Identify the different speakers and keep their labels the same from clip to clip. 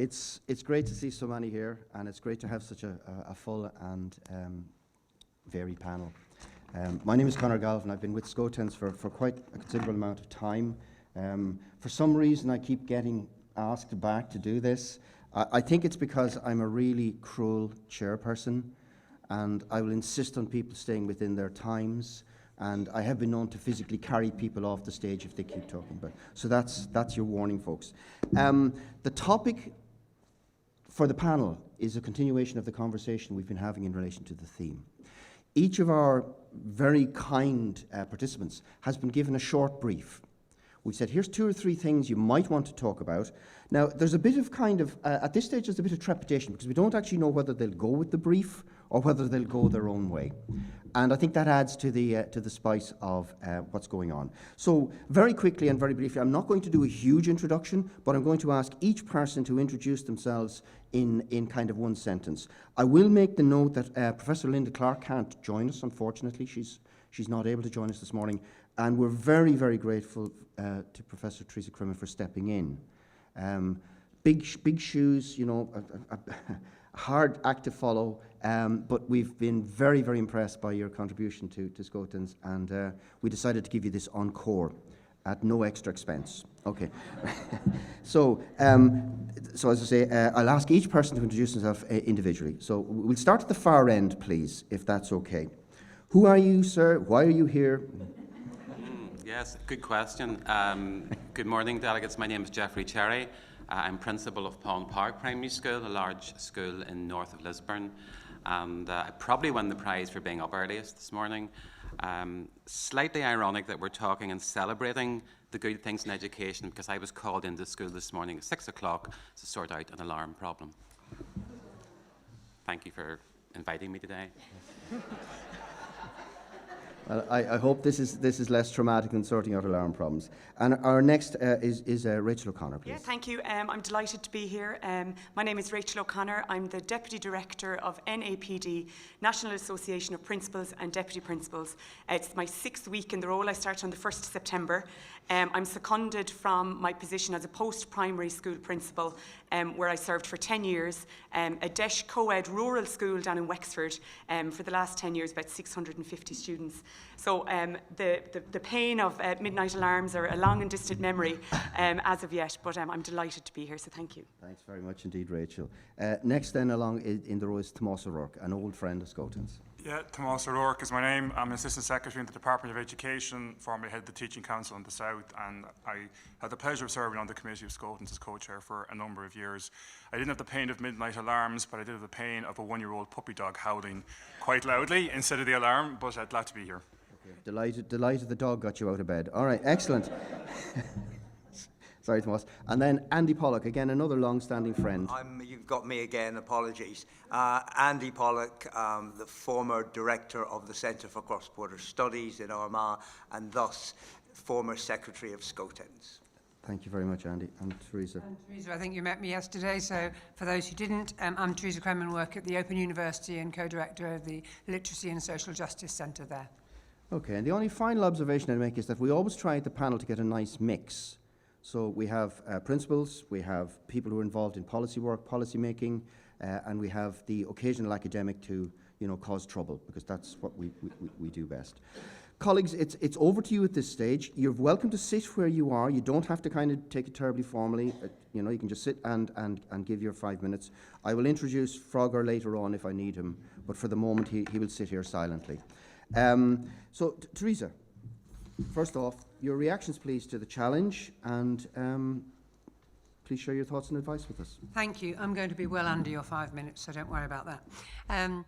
Speaker 1: It's great to see so many here, and it's great to have such a full and varied panel. My name is Conor Galvin. I've been with Skotens for quite a considerable amount of time. For some reason, I keep getting asked back to do this. I think it's because I'm a really cruel chairperson, and I will insist on people staying within their times. And I have been known to physically carry people off the stage if they keep talking. So that's your warning, folks. The topic for the panel is a continuation of the conversation we've been having in relation to the theme. Each of our very kind participants has been given a short brief. We've said, here's 2 or 3 things you might want to talk about. Now, there's a bit of at this stage, there's a bit of trepidation because we don't actually know whether they'll go with the brief or whether they'll go their own way. And I think that adds to the spice of what's going on. So very quickly and very briefly, I'm not going to do a huge introduction, but I'm going to ask each person to introduce themselves in kind of one sentence. I will make the note that Professor Linda Clark can't join us, unfortunately. She's not able to join us this morning. And we're very, very grateful to Professor Teresa Crimmin for stepping in. Big shoes, you know, a hard act to follow, but we've been very, very impressed by your contribution to Skotens, and we decided to give you this encore at no extra expense. Okay. So as I say, I'll ask each person to introduce themselves individually. So we'll start at the far end, please, if that's okay. Who are you, sir? Why are you here?
Speaker 2: Yes, good question. Good morning, delegates. My name is Jeffrey Cherry. I'm principal of Pond Park Primary School, a large school in north of Lisburn. And I probably won the prize for being up earliest this morning. Slightly ironic that we're talking and celebrating the good things in education because I was called into school this morning at 6 o'clock to sort out an alarm problem. Thank you for inviting me today.
Speaker 1: I hope this is less traumatic than sorting out alarm problems. And our next is Rachel O'Connor, please.
Speaker 3: Yeah, thank you. I'm delighted to be here. My name is Rachel O'Connor. I'm the Deputy Director of NAPD, National Association of Principals and Deputy Principals. It's my 6th week in the role. I started on the 1st of September. I'm seconded from my position as a post-primary school principal, where I served for 10 years, a DEIS co-ed rural school down in Wexford. For the last 10 years, about 650 students. So the pain of midnight alarms are a long and distant memory as of yet, but I'm delighted to be here, so thank you.
Speaker 1: Thanks very much indeed, Rachel. Next then along in the row is Tomás O'Rourke, an old friend of Skotens.
Speaker 4: Yeah, Tomás O'Rourke is my name. I'm an Assistant Secretary in the Department of Education, formerly head of the Teaching Council in the South, and I had the pleasure of serving on the Committee of Skotens as co-chair for a number of years. I didn't have the pain of midnight alarms, but I did have the pain of a 1-year-old puppy dog howling quite loudly instead of the alarm, but glad to be here.
Speaker 1: Okay. Delighted the dog got you out of bed. All right, excellent. Sorry, Tomás. And then Andy Pollock, again, another long-standing friend.
Speaker 5: You've got me again, apologies. Andy Pollock, the former director of the Centre for Cross-Border Studies in Armagh, and thus former secretary of Skotens.
Speaker 1: Thank you very much, Andy. And Teresa.
Speaker 6: Teresa, I think you met me yesterday, so for those who didn't, I'm Teresa Crimmin, work at the Open University and co-director of the Literacy and Social Justice Centre there.
Speaker 1: Okay, and the only final observation I'd make is that we always try at the panel to get a nice mix. So we have principals, we have people who are involved in policy work, policy making, and we have the occasional academic to, cause trouble, because that's what we do best. Colleagues, it's over to you at this stage. You're welcome to sit where you are. You don't have to kind of take it terribly formally. You can just sit and give your 5 minutes. I will introduce Frogger later on if I need him, but for the moment he will sit here silently. So, Teresa, first off, your reactions, please, to the challenge, and please share your thoughts and advice with us.
Speaker 6: Thank you. I'm going to be well under your 5 minutes, so don't worry about that.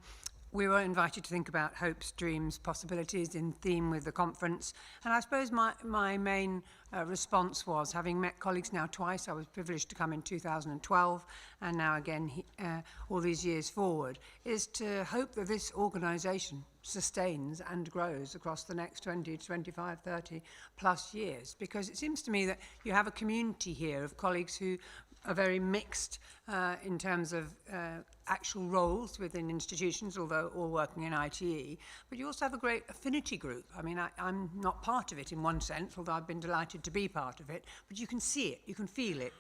Speaker 6: We were invited to think about hopes, dreams, possibilities in theme with the conference, and I suppose my main response was, having met colleagues now twice, I was privileged to come in 2012, and now again all these years forward, is to hope that this organisation sustains and grows across the next 20, 25, 30 plus years, because it seems to me that you have a community here of colleagues who are very mixed in terms of actual roles within institutions, although all working in ITE, but you also have a great affinity group. I mean, I'm not part of it in one sense, although I've been delighted to be part of it, but you can see it, you can feel it,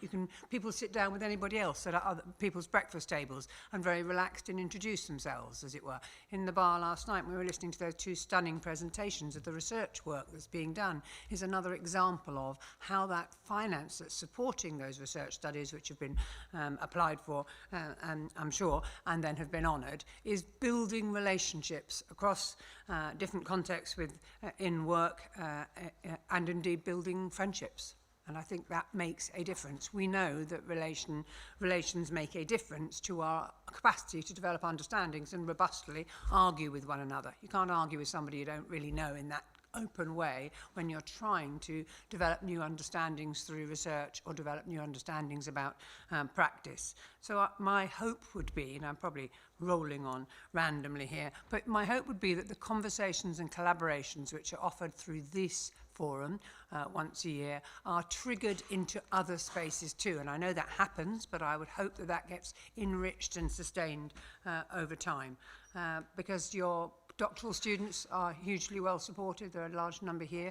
Speaker 6: people sit down with anybody else at other people's breakfast tables and very relaxed and introduce themselves, as it were. In the bar last night, we were listening to those two stunning presentations of the research work that's being done, is another example of how that finance that's supporting those research studies, which have been applied for, I'm sure, and then have been honoured, is building relationships across different contexts in work and indeed building friendships. And I think that makes a difference. We know that relations make a difference to our capacity to develop understandings and robustly argue with one another. You can't argue with somebody you don't really know in that open way when you're trying to develop new understandings through research or develop new understandings about practice. So my hope would be, and I'm probably rolling on randomly here, but my hope would be that the conversations and collaborations which are offered through this forum once a year are triggered into other spaces too. And I know that happens, but I would hope that that gets enriched and sustained over time because your doctoral students are hugely well supported. There are a large number here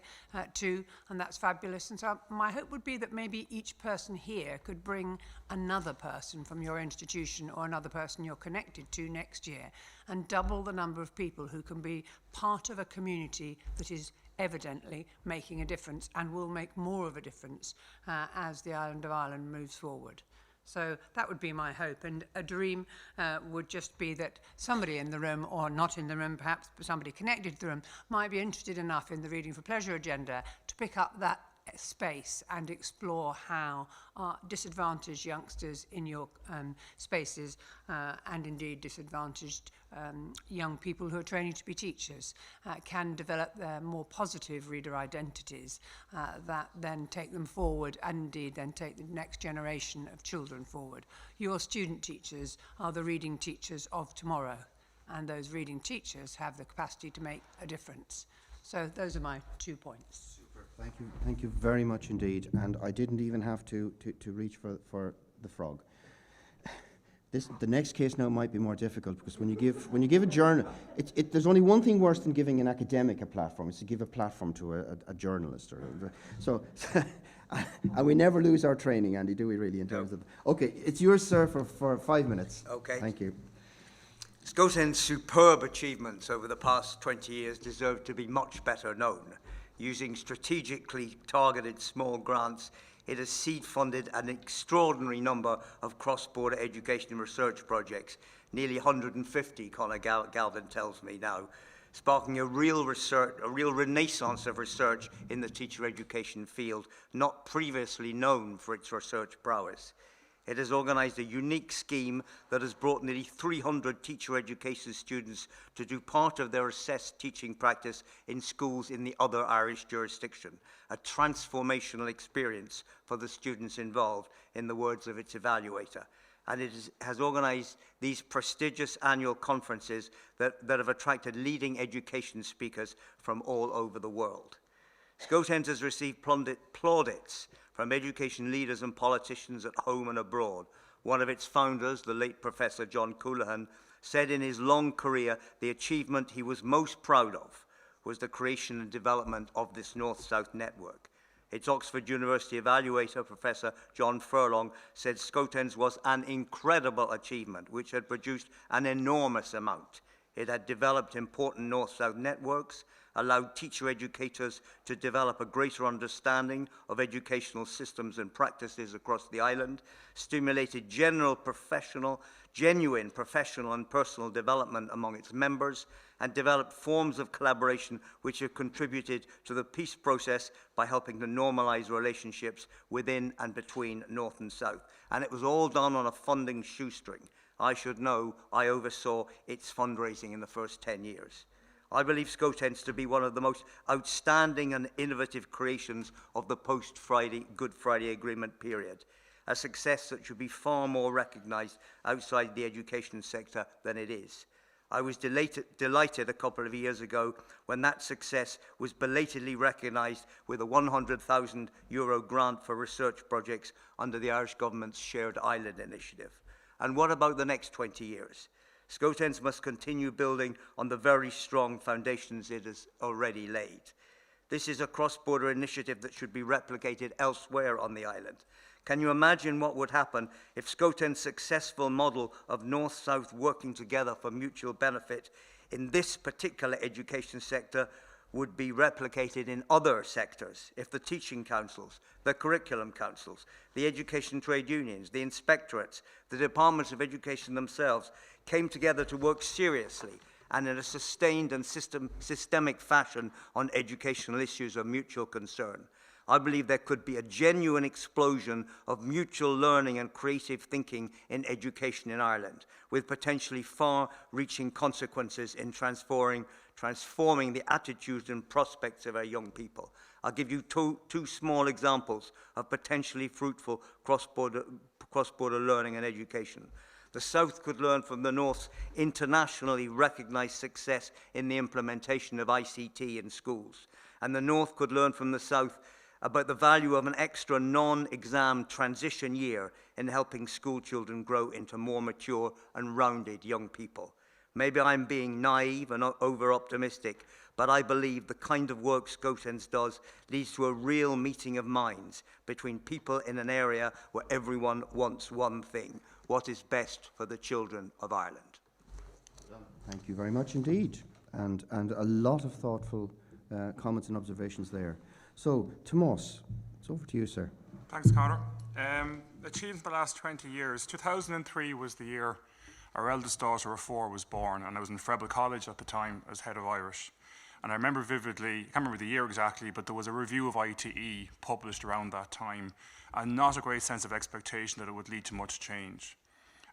Speaker 6: too, and that's fabulous. And so my hope would be that maybe each person here could bring another person from your institution or another person you're connected to next year and double the number of people who can be part of a community that is evidently making a difference and will make more of a difference as the island of Ireland moves forward. So that would be my hope, and a dream would just be that somebody in the room, or not in the room perhaps, but somebody connected to the room, might be interested enough in the Reading for Pleasure agenda to pick up that space and explore how disadvantaged youngsters in your spaces and indeed disadvantaged young people who are training to be teachers can develop their more positive reader identities that then take them forward and indeed then take the next generation of children forward. Your student teachers are the reading teachers of tomorrow, and those reading teachers have the capacity to make a difference. So those are my 2 points.
Speaker 1: Thank you very much indeed. And I didn't even have to reach for the frog. The next case now might be more difficult because when you give a journal, there's only one thing worse than giving an academic a platform, is to give a platform to a journalist. And we never lose our training, Andy, do we really? In terms of okay, it's yours, sir, for 5 minutes.
Speaker 5: Okay.
Speaker 1: Thank you.
Speaker 5: Scoten's superb achievements over the past 20 years deserve to be much better known. Using strategically targeted small grants, it has seed-funded an extraordinary number of cross-border education and research projects, nearly 150, Conor Galvin tells me now, sparking a real renaissance of research in the teacher education field, not previously known for its research prowess. It has organised a unique scheme that has brought nearly 300 teacher education students to do part of their assessed teaching practice in schools in the other Irish jurisdiction, a transformational experience for the students involved, in the words of its evaluator. And it has organised these prestigious annual conferences that have attracted leading education speakers from all over the world. Scoten's has received plaudits from education leaders and politicians at home and abroad. One of its founders, the late Professor John Coonahan, said in his long career the achievement he was most proud of was the creation and development of this North-South network. Its Oxford University evaluator, Professor John Furlong, said Scoten's was an incredible achievement which had produced an enormous amount. It had developed important North-South networks, allowed teacher educators to develop a greater understanding of educational systems and practices across the island, stimulated genuine professional and personal development among its members, and developed forms of collaboration which have contributed to the peace process by helping to normalise relationships within and between North and South. And it was all done on a funding shoestring. I should know I oversaw its fundraising in the first 10 years. I believe Scoten's to be one of the most outstanding and innovative creations of the post-Good Friday Agreement period, a success that should be far more recognised outside the education sector than it is. I was delighted a couple of years ago when that success was belatedly recognised with a €100,000 grant for research projects under the Irish Government's Shared Island Initiative. And what about the next 20 years? Scoutens must continue building on the very strong foundations it has already laid. This is a cross-border initiative that should be replicated elsewhere on the island. Can you imagine what would happen if Scoutens' successful model of North-South working together for mutual benefit in this particular education sector would be replicated in other sectors, if the teaching councils, the curriculum councils, the education trade unions, the inspectorates, the departments of education themselves came together to work seriously and in a sustained and systemic fashion on educational issues of mutual concern. I believe there could be a genuine explosion of mutual learning and creative thinking in education in Ireland, with potentially far-reaching consequences in transforming the attitudes and prospects of our young people. I'll give you two small examples of potentially fruitful cross-border learning and education. The South could learn from the North's internationally recognised success in the implementation of ICT in schools, and the North could learn from the South about the value of an extra non-exam transition year in helping school children grow into more mature and rounded young people. Maybe I'm being naive and over-optimistic, but I believe the kind of work Scoutens does leads to a real meeting of minds between people in an area where everyone wants one thing: what is best for the children of Ireland.
Speaker 1: Thank you very much indeed, and a lot of thoughtful comments and observations there. So, Tomás, it's over to you, sir.
Speaker 4: Thanks, Conor. Achieved in the last 20 years. 2003 was the year our eldest daughter of 4 was born, and I was in Frebel College at the time as head of Irish. And I remember vividly, I can't remember the year exactly, but there was a review of ITE published around that time, and not a great sense of expectation that it would lead to much change.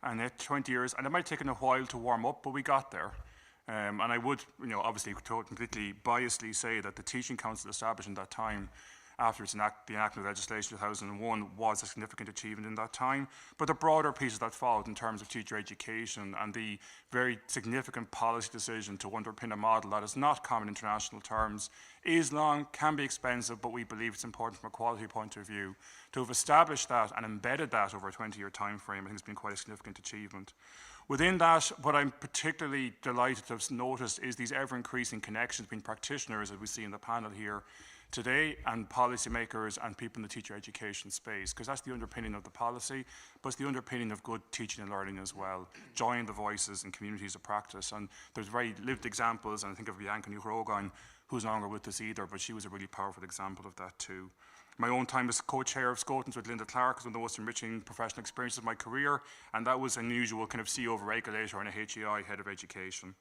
Speaker 4: And at 20 years, and it might have taken a while to warm up, but we got there. And I would, obviously completely biasedly say that the Teaching Council established in that time, after the enactment of legislation in 2001, was a significant achievement in that time. But the broader pieces that followed in terms of teacher education and the very significant policy decision to underpin a model that is not common in international terms, is long, can be expensive, but we believe it's important from a quality point of view. To have established that and embedded that over a 20-year time frame, I think has been quite a significant achievement. Within that, what I'm particularly delighted to have noticed is these ever-increasing connections between practitioners, as we see in the panel here today, and policymakers and people in the teacher education space, because that's the underpinning of the policy, but it's the underpinning of good teaching and learning as well. Join the voices and communities of practice, and there's very lived examples, and I think of Bianca New-Rogan, who's no longer with us either, but she was a really powerful example of that too. My own time as co-chair of Scoutens with Linda Clark was one of the most enriching professional experiences of my career, and that was an unusual kind of CEO of a regulator and a HEI, head of education.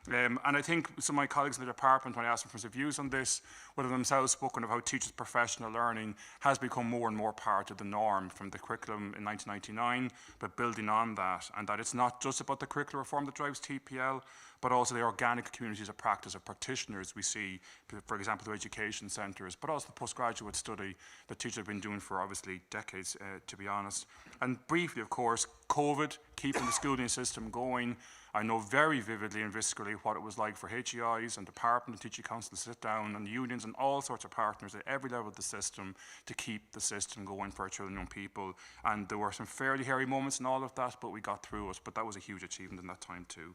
Speaker 4: And I think some of my colleagues in the department, when I asked them for some views on this, would have themselves spoken of how teachers' professional learning has become more and more part of the norm from the curriculum in 1999, but building on that, and that it's not just about the curricular reform that drives TPL, but also the organic communities of practice of practitioners we see, for example, through education centres, but also the postgraduate study that teachers have been doing for obviously decades, to be honest. And briefly, of course, COVID, keeping the schooling system going. I know very vividly and viscerally what it was like for HEIs and department and teaching council to sit down, and unions and all sorts of partners at every level of the system to keep the system going for our children and young people. And there were some fairly hairy moments in all of that, but we got through it. But that was a huge achievement in that time too.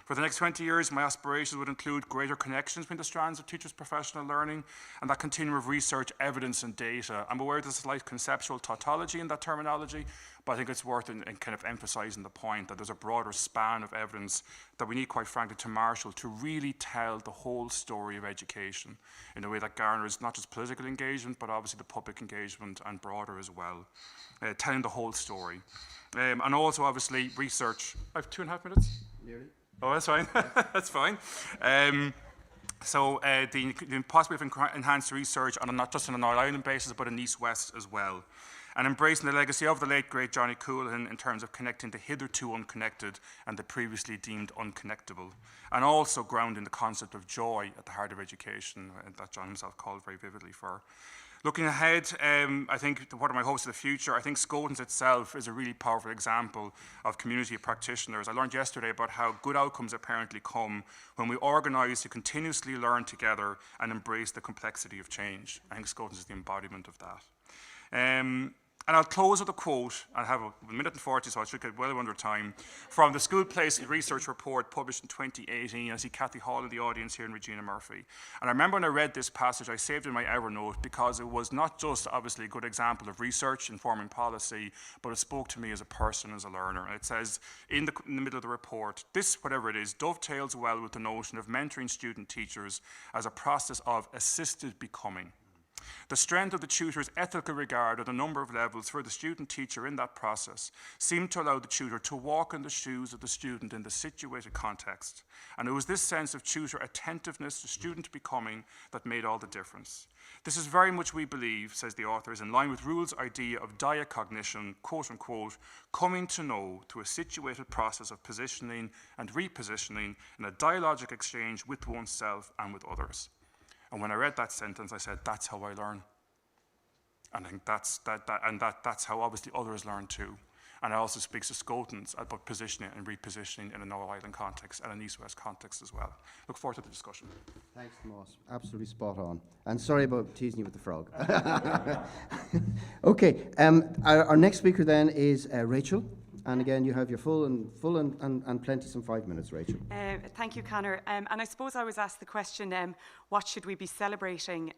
Speaker 4: For the next 20 years, my aspirations would include greater connections between the strands of teachers' professional learning and that continuum of research, evidence and data. I'm aware there's a slight conceptual tautology in that terminology, but I think it's worth in kind of emphasising the point that there's a broader span of evidence that we need, quite frankly, to marshal to really tell the whole story of education in a way that garners not just political engagement, but obviously the public engagement and broader as well, telling the whole story. And also, obviously, research. I have 2.5 minutes? Nearly. Oh, that's fine. That's fine. So the possibility of enhanced research on not just on an All-Ireland basis, but an East-West as well. and embracing the legacy of the late, great Johnny Coolin in terms of connecting the hitherto unconnected and the previously deemed unconnectable, and also grounding the concept of joy at the heart of education that John himself called very vividly for. Looking ahead, I think, what are my hopes for the future? I think Scotens itself is a really powerful example of community practitioners. I learned yesterday about how good outcomes apparently come when we organise to continuously learn together and embrace the complexity of change. I think Scotens is the embodiment of that. And I'll close with a quote. I have a minute and 40, so I should get well under time, from the School Placement Research Report published in 2018. I see Kathy Hall in the audience here and Regina Murphy. And I remember when I read this passage, I saved it in my Evernote because it was not just obviously a good example of research informing policy, but it spoke to me as a person, as a learner. And it says in the middle of the report, this, whatever it is, dovetails well with the notion of mentoring student teachers as a process of assisted becoming. The strength of the tutor's ethical regard at a number of levels for the student teacher in that process seemed to allow the tutor to walk in the shoes of the student in the situated context. And it was this sense of tutor attentiveness to student becoming that made all the difference. This is very much, we believe, says the author, is in line with Rule's idea of diacognition, quote unquote, coming to know through a situated process of positioning and repositioning in a dialogic exchange with oneself and with others. And when I read that sentence, I said, that's how I learn. And I think that's how obviously others learn too. And it also speaks to Scotens about positioning and repositioning in a Northern Ireland context and an East-West context as well. Look forward to the discussion.
Speaker 1: Thanks, Tomas. Absolutely spot on. And sorry about teasing you with the frog. Okay, our next speaker then is Rachel. And again, you have your full and plenty, some 5 minutes, Rachel.
Speaker 3: Thank you, Conor. And I suppose I was asked the question, what should we be celebrating?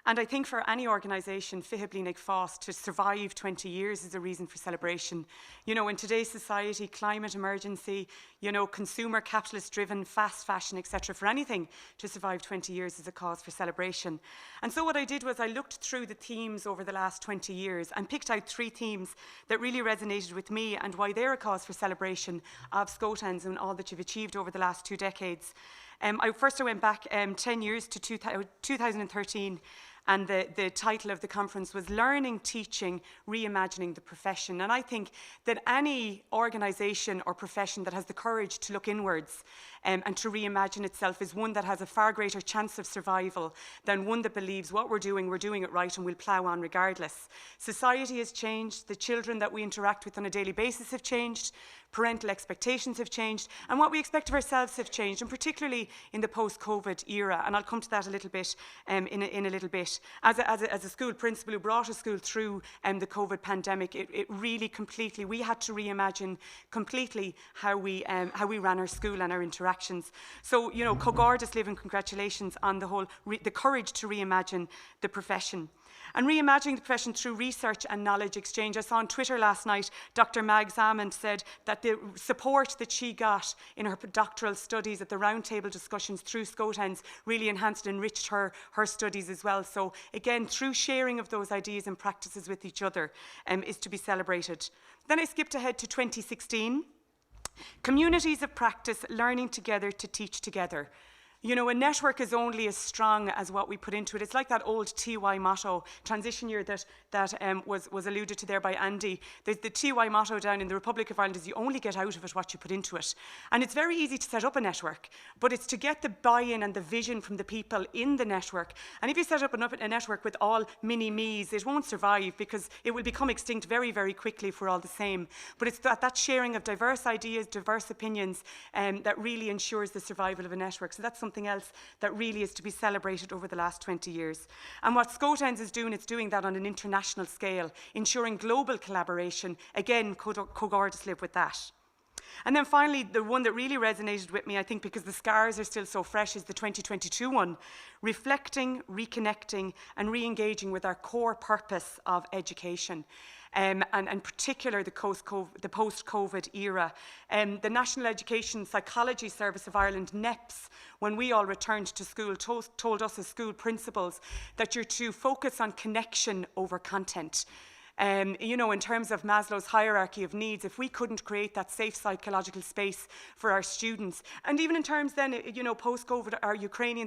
Speaker 3: And I think for any organisation, Fiche Blaenau Fás, to survive 20 years is a reason for celebration. You know, in today's society, climate emergency, you know, consumer capitalist-driven, fast fashion, etc., for anything to survive 20 years is a cause for celebration. And so what I did was I looked through the themes over the last 20 years and picked out 3 themes that really resonated with me and why they're a cause for celebration of Scotens and all that you've achieved over the last 2 decades. I went back 10 years to 2013, and the title of the conference was Learning, Teaching, Reimagining the Profession. And I think that any organisation or profession that has the courage to look inwards and to reimagine itself is one that has a far greater chance of survival than one that believes what we're doing it right and we'll plough on regardless. Society has changed, the children that we interact with on a daily basis have changed, parental expectations have changed, and what we expect of ourselves have changed, and particularly in the post-COVID era. And I'll come to that a little bit in a little bit. As a school principal who brought a school through the COVID pandemic, it really completely, we had to reimagine completely how we ran our school and our interactions. So, you know, Cogardus Live and congratulations on the courage to reimagine the profession. And reimagining the profession through research and knowledge exchange. I saw on Twitter last night, Dr. Mag Salmond said that the support that she got in her doctoral studies at the roundtable discussions through Scotens really enhanced and enriched her studies as well. So again, through sharing of those ideas and practices with each other is to be celebrated. Then I skipped ahead to 2016. Communities of practice learning together to teach together. You know, a network is only as strong as what we put into it. It's like that old TY motto, transition year, that was alluded to there by Andy. The TY motto down in the Republic of Ireland is you only get out of it what you put into it. And it's very easy to set up a network, but it's to get the buy-in and the vision from the people in the network. And if you set up a network with all mini-me's, it won't survive because it will become extinct very, very quickly if we're all the same. But it's that sharing of diverse ideas, diverse opinions that really ensures the survival of a network. So that's something else that really is to be celebrated over the last 20 years. And what Scotens is doing, it's doing that on an international scale, ensuring global collaboration. Again, Cogardus Live with that. And then finally, the one that really resonated with me, I think because the scars are still so fresh, is the 2022 one. Reflecting, reconnecting and re-engaging with our core purpose of education. And particular the post-COVID era. The National Education Psychology Service of Ireland, NEPS, when we all returned to school, told us as school principals that you're to focus on connection over content. You know, in terms of Maslow's hierarchy of needs, if we couldn't create that safe psychological space for our students, and even in terms then, you know, post-COVID,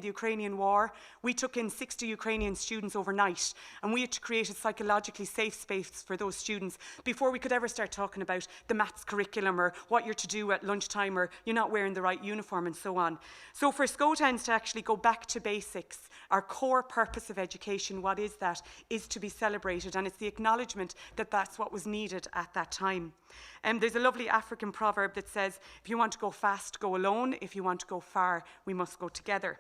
Speaker 3: the Ukrainian war, we took in 60 Ukrainian students overnight, and we had to create a psychologically safe space for those students before we could ever start talking about the maths curriculum or what you're to do at lunchtime or you're not wearing the right uniform and so on. So for Scotends to actually go back to basics, our core purpose of education, what is that, is to be celebrated, and it's the acknowledgement that that's what was needed at that time. There's a lovely African proverb that says, if you want to go fast, go alone. If you want to go far, we must go together.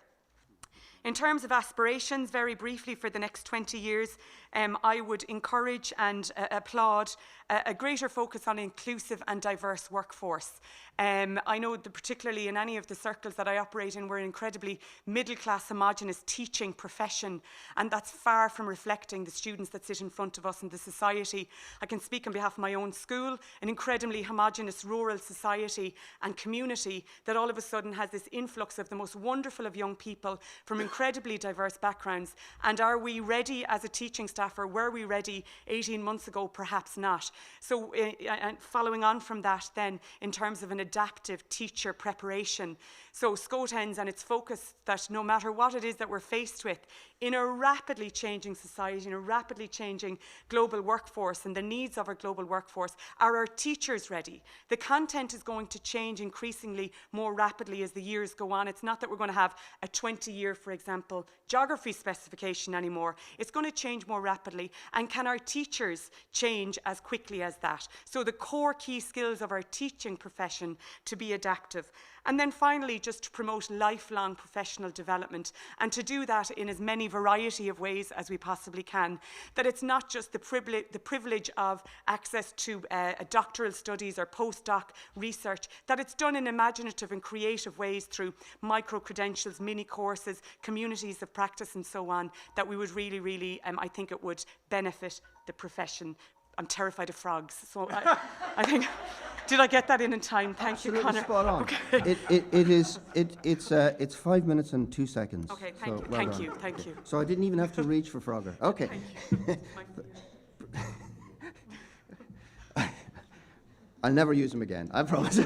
Speaker 3: In terms of aspirations, very briefly, for the next 20 years, I would encourage and applaud a greater focus on inclusive and diverse workforce. I know that particularly in any of the circles that I operate in, we're an incredibly middle-class, homogenous teaching profession, and that's far from reflecting the students that sit in front of us in the society. I can speak on behalf of my own school, an incredibly homogenous rural society and community that all of a sudden has this influx of the most wonderful of young people from incredibly diverse backgrounds. And are we ready as a teaching staff, or were we ready 18 months ago? Perhaps not. So and following on from that then, in terms of an adaptive teacher preparation, so Scotends and its focus that no matter what it is that we're faced with in a rapidly changing society, in a rapidly changing global workforce and the needs of our global workforce, are our teachers ready? The content is going to change increasingly more rapidly as the years go on. It's not that we're going to have a 20-year, for example, geography specification anymore. It's going to change more rapidly. And can our teachers change as quickly as that? So the core key skills of our teaching profession to be adaptive. And then finally, just to promote lifelong professional development, and to do that in as many variety of ways as we possibly can. That it's not just the privilege of access to doctoral studies or postdoc research, that it's done in imaginative and creative ways through micro-credentials, mini-courses, communities of practice and so on, that we would really, really, I think it would benefit the profession. I'm terrified of frogs, so I think... Did I get that in time? Thank
Speaker 1: Absolutely
Speaker 3: you, Conor.
Speaker 1: spot on.
Speaker 3: Okay.
Speaker 1: It's 5 minutes and 2 seconds.
Speaker 3: Okay,
Speaker 1: so well
Speaker 3: thank
Speaker 1: done.
Speaker 3: you, thank you.
Speaker 1: So I didn't even have to reach for Frogger. Okay. I'll never use him again, I promise.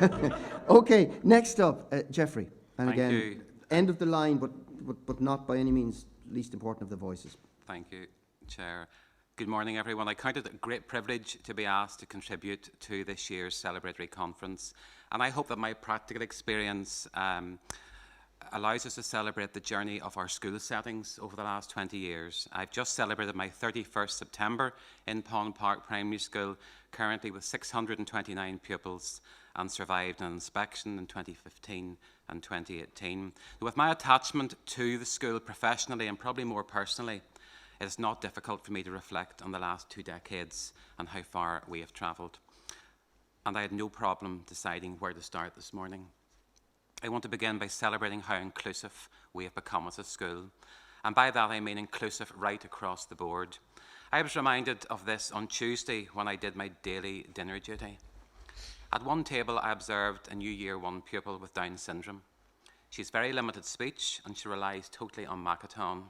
Speaker 1: Okay, next up, Jeffrey. And
Speaker 2: Thank
Speaker 1: again,
Speaker 2: you.
Speaker 1: end of the line, but not by any means least important of the voices.
Speaker 2: Thank you, Chair. Good morning, everyone. I count it a great privilege to be asked to contribute to this year's celebratory conference, and I hope that my practical experience allows us to celebrate the journey of our school settings over the last 20 years. I've just celebrated my 31st September in Pond Park Primary School, currently with 629 pupils, and survived an inspection in 2015 and 2018. With my attachment to the school professionally and probably more personally, it is not difficult for me to reflect on the last 2 decades and how far we have travelled. And I had no problem deciding where to start this morning. I want to begin by celebrating how inclusive we have become as a school. And by that I mean inclusive right across the board. I was reminded of this on Tuesday when I did my daily dinner duty. At one table I observed a new Year 1 pupil with Down syndrome. She's very limited speech and she relies totally on Makaton.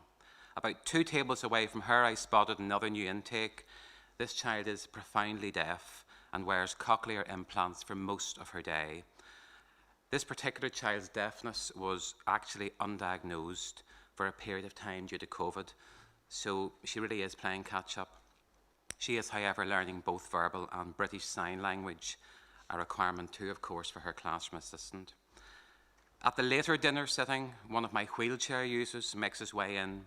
Speaker 2: About 2 tables away from her, I spotted another new intake. This child is profoundly deaf and wears cochlear implants for most of her day. This particular child's deafness was actually undiagnosed for a period of time due to COVID, so she really is playing catch-up. She is, however, learning both verbal and British Sign Language, a requirement too, of course, for her classroom assistant. At the later dinner sitting, one of my wheelchair users makes his way in.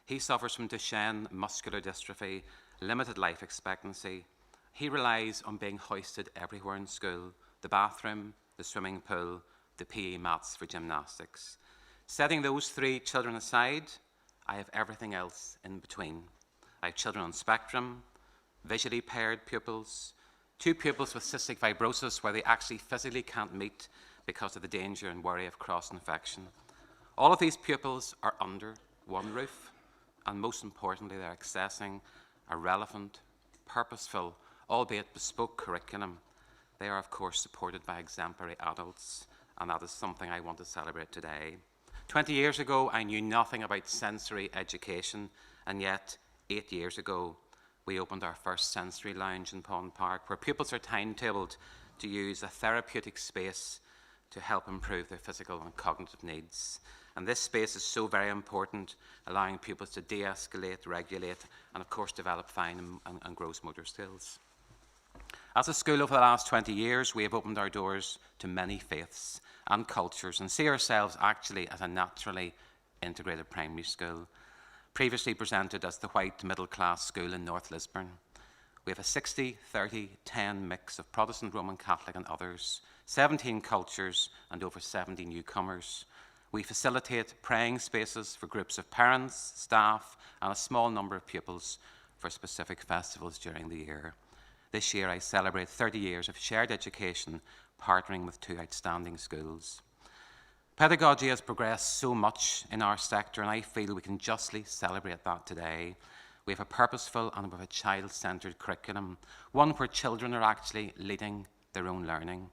Speaker 2: He suffers from Duchenne muscular dystrophy, limited life expectancy. He relies on being hoisted everywhere in school, the bathroom, the swimming pool, the PE mats for gymnastics. Setting those 3 children aside, I have everything else in between. I have children on spectrum, visually impaired pupils, 2 pupils with cystic fibrosis where they actually physically can't meet because of the danger and worry of cross-infection. All of these pupils are under one roof. And most importantly, they're accessing a relevant, purposeful, albeit bespoke curriculum. They are, of course, supported by exemplary adults, and that is something I want to celebrate today. 20 years ago, I knew nothing about sensory education, and yet 8 years ago, we opened our first sensory lounge in Pond Park, where pupils are timetabled to use a therapeutic space to help improve their physical and cognitive needs. And this space is so very important, allowing pupils to de-escalate, regulate, and of course develop fine and gross motor skills. As a school over the last 20 years, we have opened our doors to many faiths and cultures and see ourselves actually as a naturally integrated primary school, previously presented as the white middle-class school in North Lisburn. We have a 60-30-10 mix of Protestant, Roman Catholic and others, 17 cultures and over 70 newcomers. We facilitate praying spaces for groups of parents, staff and a small number of pupils for specific festivals during the year. This year I celebrate 30 years of shared education, partnering with 2 outstanding schools. Pedagogy has progressed so much in our sector, and I feel we can justly celebrate that today. We have a purposeful and we have a child-centred curriculum, one where children are actually leading their own learning.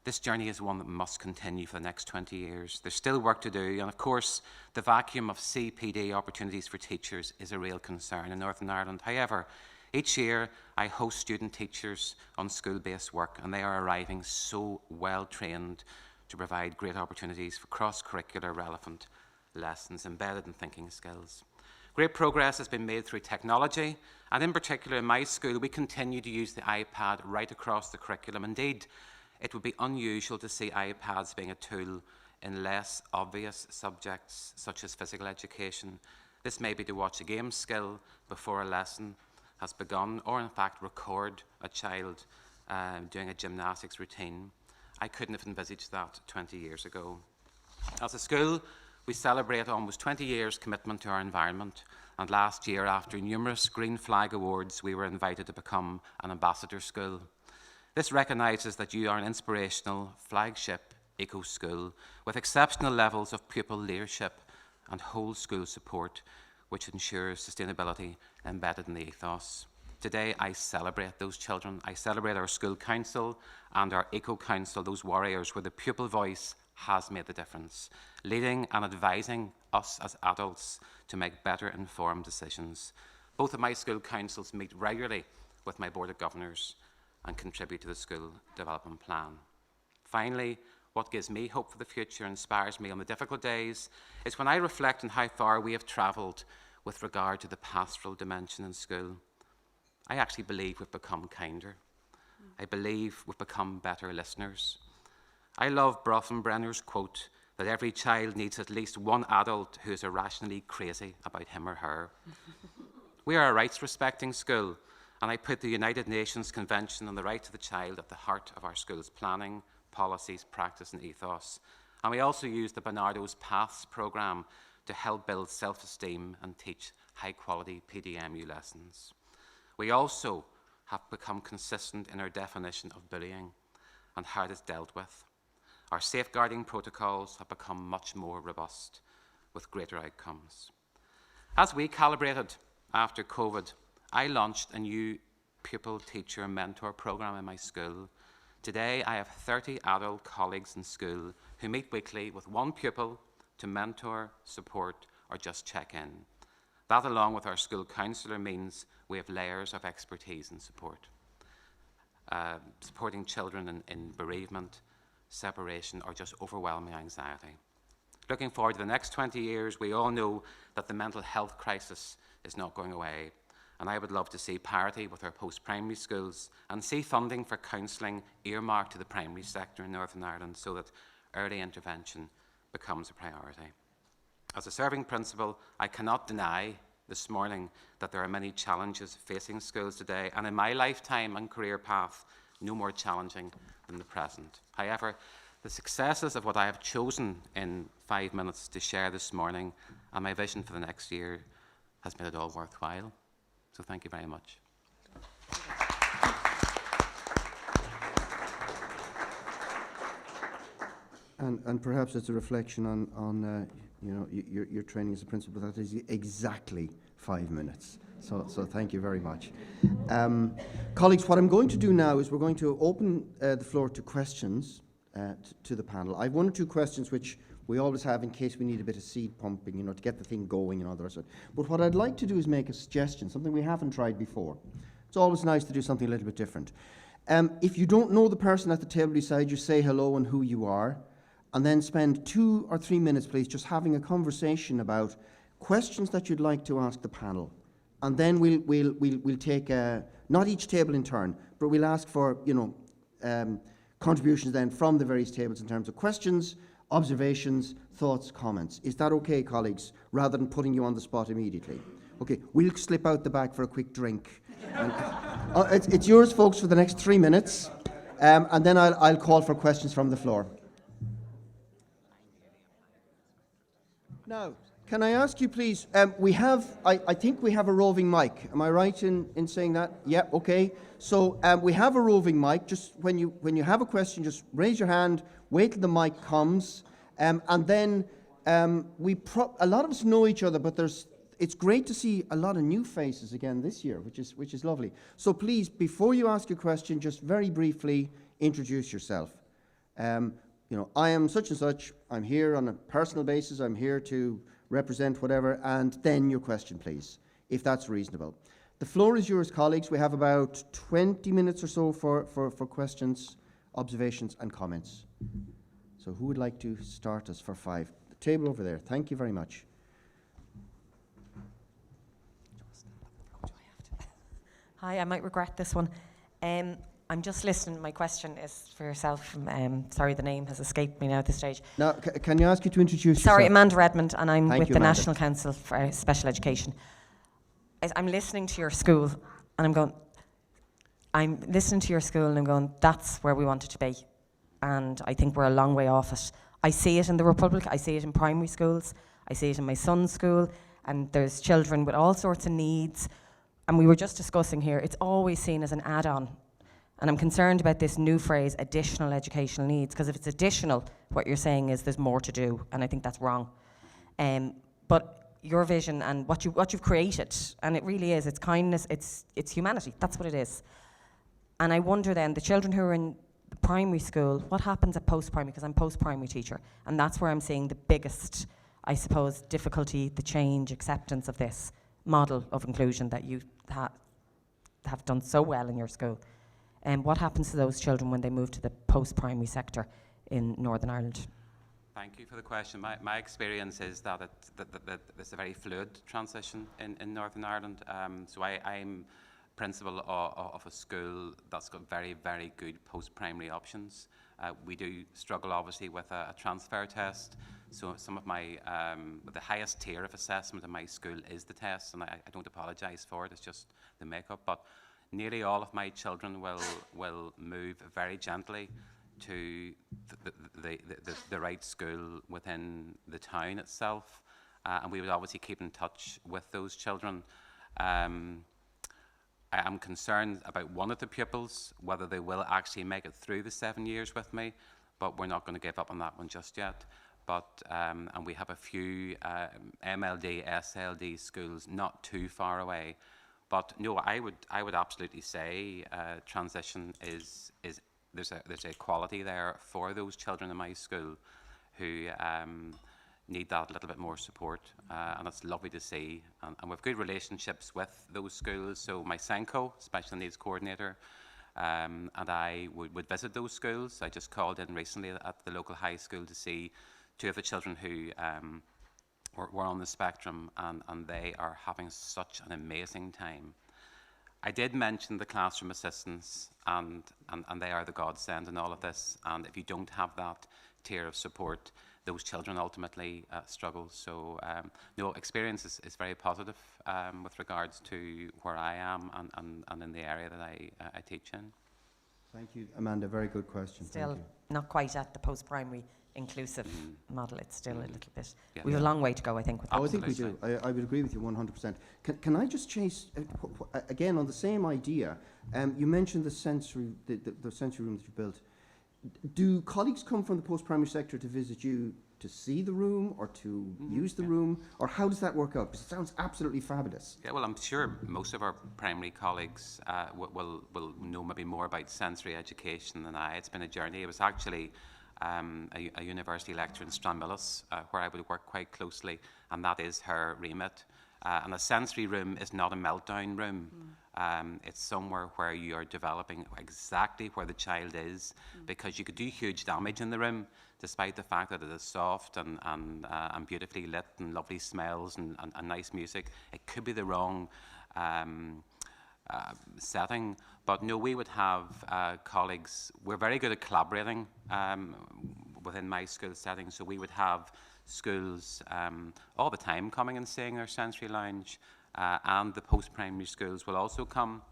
Speaker 2: This journey is one that must continue for the next 20 years. There's still work to do, and of course, the vacuum of CPD opportunities for teachers is a real concern in Northern Ireland. However, each year, I host student teachers on school-based work, and they are arriving so well-trained to provide great opportunities for cross-curricular relevant lessons embedded in thinking skills. Great progress has been made through technology, and in particular in my school, we continue to use the iPad right across the curriculum. Indeed, it would be unusual to see iPads being a tool in less obvious subjects, such as physical education. This may be to watch a game skill before a lesson has begun, or in fact record a child doing a gymnastics routine. I couldn't have envisaged that 20 years ago. As a school, we celebrate almost 20 years' commitment to our environment, and last year, after numerous Green Flag Awards, we were invited to become an ambassador school. This recognises that you are an inspirational flagship eco-school with exceptional levels of pupil leadership and whole school support, which ensures sustainability embedded in the ethos. Today, I celebrate those children. I celebrate our school council and our eco-council, those warriors where the pupil voice has made the difference, leading and advising us as adults to make better informed decisions. Both of my school councils meet regularly with my Board of Governors and contribute to the school development plan. Finally, what gives me hope for the future and inspires me on the difficult days is when I reflect on how far we have travelled with regard to the pastoral dimension in school. I actually believe we've become kinder. I believe we've become better listeners. I love Brofenbrenner's quote that every child needs at least one adult who is irrationally crazy about him or her. We are a rights-respecting school, and I put the United Nations Convention on the Right to the Child at the heart of our school's planning, policies, practice and ethos. And we also use the Barnardo's Paths programme to help build self-esteem and teach high-quality PDMU lessons. We also have become consistent in our definition of bullying and how it is dealt with. Our safeguarding protocols have become much more robust with greater outcomes. As we calibrated after COVID, I launched a new pupil teacher mentor programme in my school. Today, I have 30 adult colleagues in school who meet weekly with one pupil to mentor, support, or just check in. That, along with our school counsellor, means we have layers of expertise and support. Supporting children in bereavement, separation, or just overwhelming anxiety. Looking forward to the next 20 years, we all know that the mental health crisis is not going away. And I would love to see parity with our post-primary schools and see funding for counselling earmarked to the primary sector in Northern Ireland so that early intervention becomes a priority. As a serving principal, I cannot deny this morning that there are many challenges facing schools today, and in my lifetime and career path, no more challenging than the present. However, the successes of what I have chosen in 5 minutes to share this morning and my vision for the next year has made it all worthwhile. So thank you very much.
Speaker 1: And perhaps it's a reflection on your training as a principal. That is exactly 5 minutes. So thank you very much. Colleagues, what I'm going to do now is we're going to open the floor to questions to the panel. I have 1 or 2 questions which We always have in case we need a bit of seed pumping, you know, to get the thing going and all the rest of it. But what I'd like to do is make a suggestion, something we haven't tried before. It's always nice to do something a little bit different. If you don't know the person at the table beside you, say hello and who you are, and then spend 2 or 3 minutes, please, just having a conversation about questions that you'd like to ask the panel. And then we'll take, not each table in turn, but we'll ask for, you know, contributions then from the various tables in terms of questions, observations, thoughts, comments. Is that okay, colleagues, rather than putting you on the spot immediately? Okay, we'll slip out the back for a quick drink. And, it's yours, folks, for the next 3 minutes, and then I'll call for questions from the floor. Now, can I ask you, please, I think we have a roving mic. Am I right in saying that? Yeah, okay. So we have a roving mic. Just when you have a question, just raise your hand, wait till the mic comes, and then a lot of us know each other, but it's great to see a lot of new faces again this year, which is lovely. So please, before you ask your question, just very briefly introduce yourself. You know, I am such and such. I'm here on a personal basis. I'm here to represent whatever, and then your question, please, if that's reasonable. The floor is yours, colleagues. We have about 20 minutes or so for questions, observations, and comments. So who would like to start us for 5? The table over there. Thank you very much.
Speaker 7: Hi, I might regret this one. I'm just listening. My question is for yourself. Sorry, the name has escaped me now at this stage.
Speaker 1: Now, can you ask you to introduce
Speaker 7: Sorry,
Speaker 1: yourself?
Speaker 7: Amanda Redmond, and I'm
Speaker 1: Thank
Speaker 7: with
Speaker 1: you,
Speaker 7: the
Speaker 1: Amanda.
Speaker 7: National Council for Special Education. I'm listening to your school, and I'm listening to your school, and I'm going, that's where we want it to be. And I think we're a long way off it. I see it in the Republic, I see it in primary schools, I see it in my son's school, and there's children with all sorts of needs. And we were just discussing here, it's always seen as an add-on. And I'm concerned about this new phrase, additional educational needs, because if it's additional, what you're saying is there's more to do, and I think that's wrong. But your vision and what you've created, and it really is, it's kindness, it's humanity, that's what it is. And I wonder then, the children who are in primary school, what happens at post-primary, because I'm post-primary teacher, and that's where I'm seeing the biggest, I suppose, difficulty, the change, acceptance of this model of inclusion that you have done so well in your school. And what happens to those children when they move to the post-primary sector in Northern Ireland?
Speaker 2: Thank you for the question. My experience is that it's a very fluid transition in Northern Ireland. So I'm principal of a school that's got very, very good post-primary options. We do struggle, obviously, with a transfer test. So some of my, the highest tier of assessment in my school is the test, and I don't apologise for it, it's just the makeup. But nearly all of my children will move very gently to the right school within the town itself, and we would obviously keep in touch with those children. I am concerned about one of the pupils, whether they will actually make it through the 7 years with me, but we're not going to give up on that one just yet. But and we have a few MLD, SLD schools not too far away. But no, I would absolutely say transition is there's a quality there for those children in my school who need that little bit more support, and it's lovely to see. And we've good relationships with those schools. So my SENCO, Special Needs Coordinator, and I would visit those schools. I just called in recently at the local high school to see 2 of the children who were on the spectrum, and they are having such an amazing time. I did mention the classroom assistants, and they are the godsend in all of this. And if you don't have that tier of support, those children ultimately struggle. So no, experience is very positive with regards to where I am and in the area that I teach in.
Speaker 1: Thank you, Amanda. Very good question.
Speaker 7: Still
Speaker 1: Thank you.
Speaker 7: not quite at the post-primary inclusive model. It's still a little bit.
Speaker 2: Yeah.
Speaker 7: We have a long way to go, I think. With that.
Speaker 1: Oh, I think we do. I would agree with you 100%. Can I just chase, again, on the same idea, you mentioned the sensory room that you built. Do colleagues come from the post-primary sector to visit you to see the room or to use the room? Or how does that work out? Because it sounds absolutely fabulous.
Speaker 2: Yeah, well, I'm sure most of our primary colleagues will know maybe more about sensory education than I. It's been a journey. It was actually a university lecturer in Stranmillis, where I would work quite closely, and that is her remit. And a sensory room is not a meltdown room. It's somewhere where you are developing exactly where the child is, because you could do huge damage in the room, despite the fact that it is soft and beautifully lit and lovely smells and nice music. It could be the wrong setting. But no, we would have colleagues. We're very good at collaborating within my school setting, so we would have schools all the time coming and saying their sensory lounge, and the post-primary schools will also come.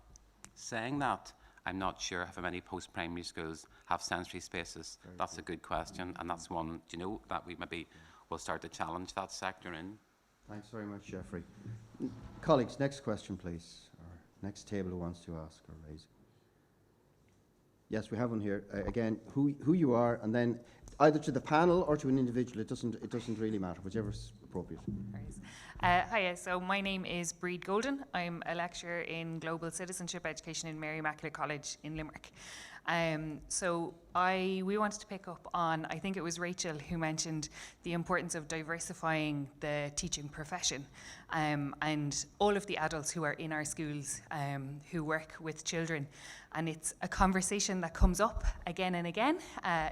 Speaker 2: Saying that, I'm not sure how many post-primary schools have sensory spaces. That's a good question, and that's one, that we maybe will start to challenge that sector in.
Speaker 1: Thanks very much, Jeffrey. Colleagues, next question, please. Or next table who wants to ask or raise. Yes, we have one here. Again, who you are, and then either to the panel or to an individual. It doesn't really matter, whichever's appropriate.
Speaker 8: Hiya, so my name is Breed Golden. I'm a lecturer in Global Citizenship Education in Mary Immaculate College in Limerick. So we wanted to pick up on, I think it was Rachel who mentioned the importance of diversifying the teaching profession, and all of the adults who are in our schools who work with children. And it's a conversation that comes up again and again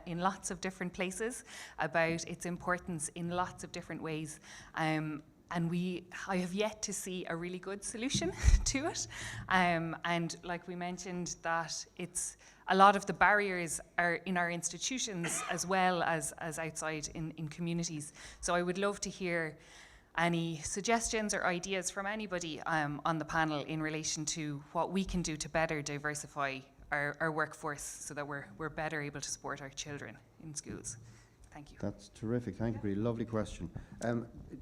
Speaker 8: in lots of different places about its importance in lots of different ways. And I have yet to see a really good solution to it. And like we mentioned, that it's a lot of the barriers are in our institutions as well as outside in communities. So I would love to hear any suggestions or ideas from anybody on the panel in relation to what we can do to better diversify our workforce so that we're better able to support our children in schools. Thank you.
Speaker 1: That's terrific. Thank you, Bree. Lovely question.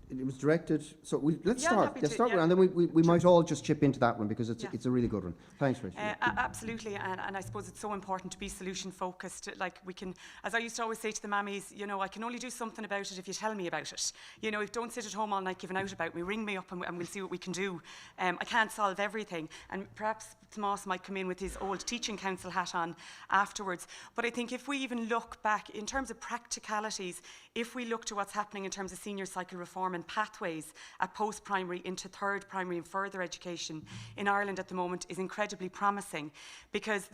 Speaker 1: It was directed. So let's
Speaker 3: Yeah,
Speaker 1: start.
Speaker 3: happy
Speaker 1: Let's
Speaker 3: to,
Speaker 1: start
Speaker 3: yeah.
Speaker 1: with, and then we might all just chip into that one because it's a really good one. Thanks, Rachel.
Speaker 3: Absolutely, and I suppose it's so important to be solution focused. Like we can, as I used to always say to the mammies, I can only do something about it if you tell me about it. Don't sit at home all night giving out about me. Ring me up and we'll see what we can do. I can't solve everything, and perhaps Tomas might come in with his old teaching council hat on afterwards. But I think if we even look back in terms of practicalities, if we look to what's happening in terms of senior cycle reform and pathways at post-primary into third primary and further education in Ireland at the moment is incredibly promising, because,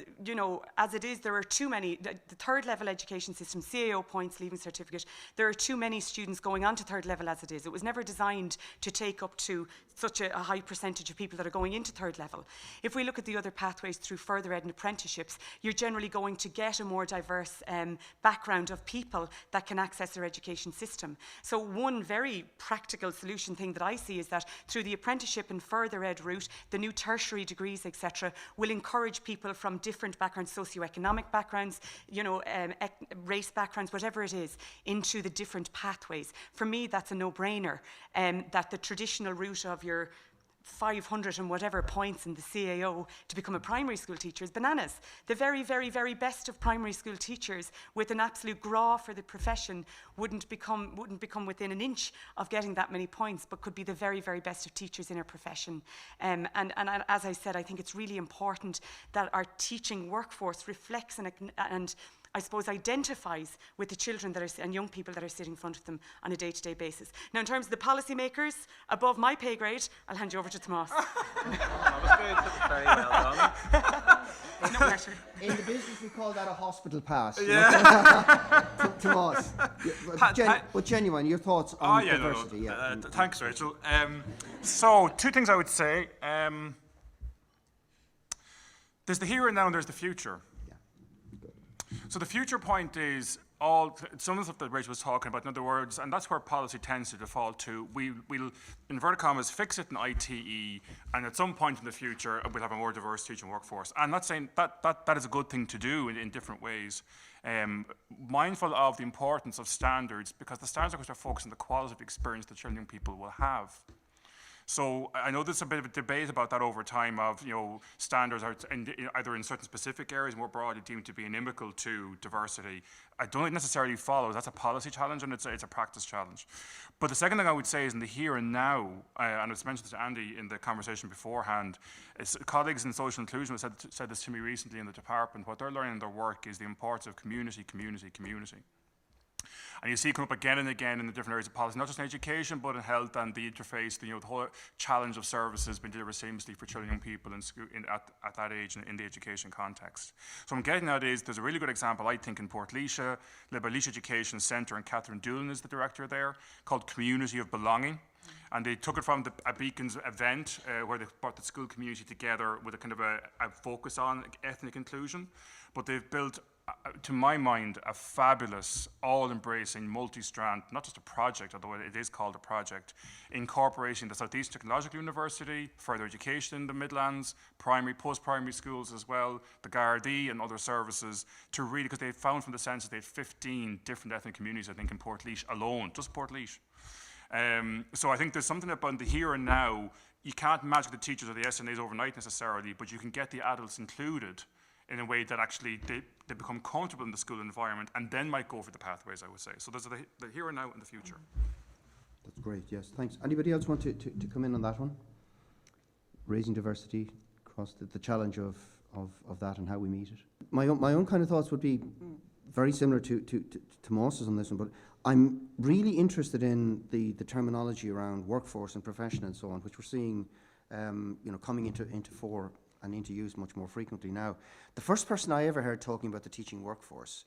Speaker 3: as it is, there are too many, the third level education system, CAO points, leaving certificate, there are too many students going on to third level as it is. It was never designed to take up to such a high percentage of people that are going into third level. If we look at the other pathways through further ed and apprenticeships, you're generally going to get a more diverse background of people that can access their education system. So one very practical solution thing that I see is that through the apprenticeship and further ed route, the new tertiary degrees, etc., will encourage people from different backgrounds, socioeconomic backgrounds, race backgrounds, whatever it is, into the different pathways. For me, that's a no-brainer, that the traditional route of your 500 and whatever points in the CAO to become a primary school teacher is bananas. The very, very, very best of primary school teachers with an absolute graw for the profession wouldn't become within an inch of getting that many points, but could be the very, very best of teachers in our profession. And as I said, I think it's really important that our teaching workforce reflects and I suppose identifies with the children that are and young people that are sitting in front of them on a day-to-day basis. Now, in terms of the policymakers above my pay grade, I'll hand you over to Tomas.
Speaker 9: That was good. Very well done.
Speaker 3: No pressure.
Speaker 1: In the business, we call that a hospital pass.
Speaker 4: Yeah.
Speaker 1: Tomas, but genuine, your thoughts on diversity?
Speaker 4: Thanks, Rachel. So, two things I would say. There's the here and now and there's the future. So the future point is some of the stuff that Rachel was talking about, in other words, and that's where policy tends to default to. We'll, inverted commas, fix it in ITE, and at some point in the future, we'll have a more diverse teaching workforce. I'm not saying that is a good thing to do in different ways. Mindful of the importance of standards, because the standards, of course, are focused on the quality of experience that children and people will have. So I know there's a bit of a debate about that over time of, standards are either in certain specific areas more broadly deemed to be inimical to diversity. I don't think it necessarily follows. That's a policy challenge and it's a practice challenge. But the second thing I would say is in the here and now, and it's mentioned to Andy in the conversation beforehand, colleagues in social inclusion said this to me recently in the department. What they're learning in their work is the importance of community. And you see it come up again and again in the different areas of policy, not just in education, but in health and the interface, the whole challenge of services being delivered seamlessly for children and young people in school, at that age in the education context. So what I'm getting at is, there's a really good example, I think, in Port Leisha, led by Leisha Education Centre, and Catherine Doolan is the director there, called Community of Belonging. And they took it from a Beacons event where they brought the school community together with a kind of a focus on ethnic inclusion. But they've built, to my mind, a fabulous, all-embracing, multi-strand, not just a project, although it is called a project, incorporating the South East Technological University, further education in the Midlands, primary, post-primary schools as well, the Gardaí and other services, to really, because they found from the census they had 15 different ethnic communities, I think, in Port alone, just Port so I think there's something about the here and now. You can't magic the teachers or the SNAs overnight necessarily, but you can get the adults included in a way that actually they become comfortable in the school environment, and then might go for the pathways, I would say. So there's the here and now and the future.
Speaker 1: That's great, yes, thanks. Anybody else want to come in on that one? Raising diversity across the challenge of that and how we meet it. My own kind of thoughts would be very similar to Tomas's on this one, but I'm really interested in the terminology around workforce and profession and so on, which we're seeing coming into fore and into use much more frequently now. The first person I ever heard talking about the teaching workforce,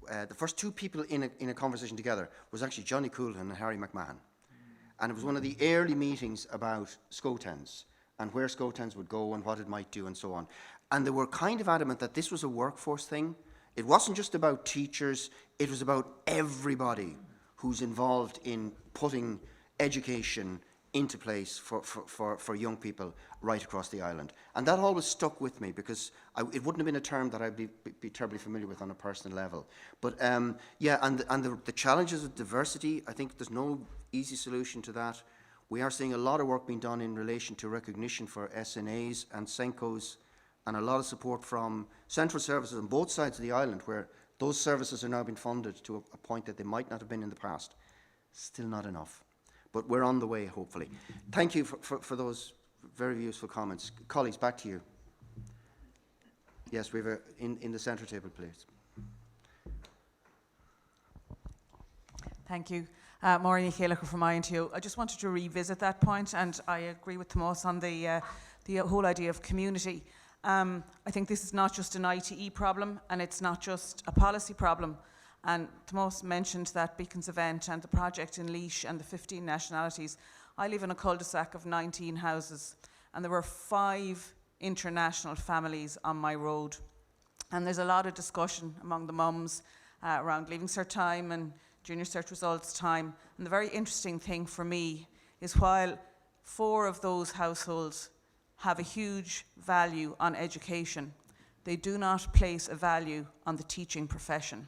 Speaker 1: the first two people in a conversation together was actually Johnny Coulton and Harry McMahon. And it was one of the early meetings about SCOTENS and where SCOTENS would go and what it might do and so on. And they were kind of adamant that this was a workforce thing. It wasn't just about teachers, it was about everybody who's involved in putting education into place for young people right across the island. And that always stuck with me, because it wouldn't have been a term that I'd be terribly familiar with on a personal level. But yeah, and the challenges of diversity, I think there's no easy solution to that. We are seeing a lot of work being done in relation to recognition for SNAs and SENCOs, and a lot of support from central services on both sides of the island, where those services are now being funded to a point that they might not have been in the past. Still not enough, but we're on the way, hopefully. Thank you for those very useful comments. Colleagues, back to you. Yes, we have in the centre table, please.
Speaker 10: Thank you. Maureen Calico from INTO. I just wanted to revisit that point, and I agree with Tomas on the whole idea of community. I think this is not just an ITE problem, and it's not just a policy problem. And Tomas mentioned that Beacons event and the project in Laois and the 15 nationalities. I live in a cul-de-sac of 19 houses, and there were 5 international families on my road. And there's a lot of discussion among the mums around leaving cert time and junior cert results time. And the very interesting thing for me is, while 4 of those households have a huge value on education, they do not place a value on the teaching profession.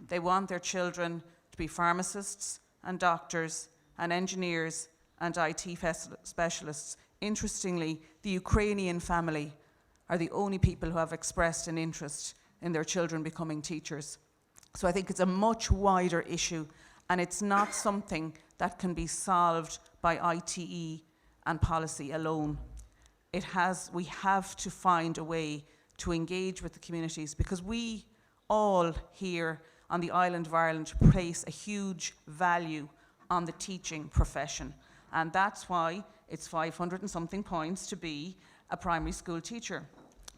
Speaker 10: They want their children to be pharmacists and doctors and engineers and IT specialists. Interestingly, the Ukrainian family are the only people who have expressed an interest in their children becoming teachers. So I think it's a much wider issue, and it's not something that can be solved by ITE and policy alone. We have to find a way to engage with the communities, because we all here on the island of Ireland place a huge value on the teaching profession. And that's why it's 500 and something points to be a primary school teacher,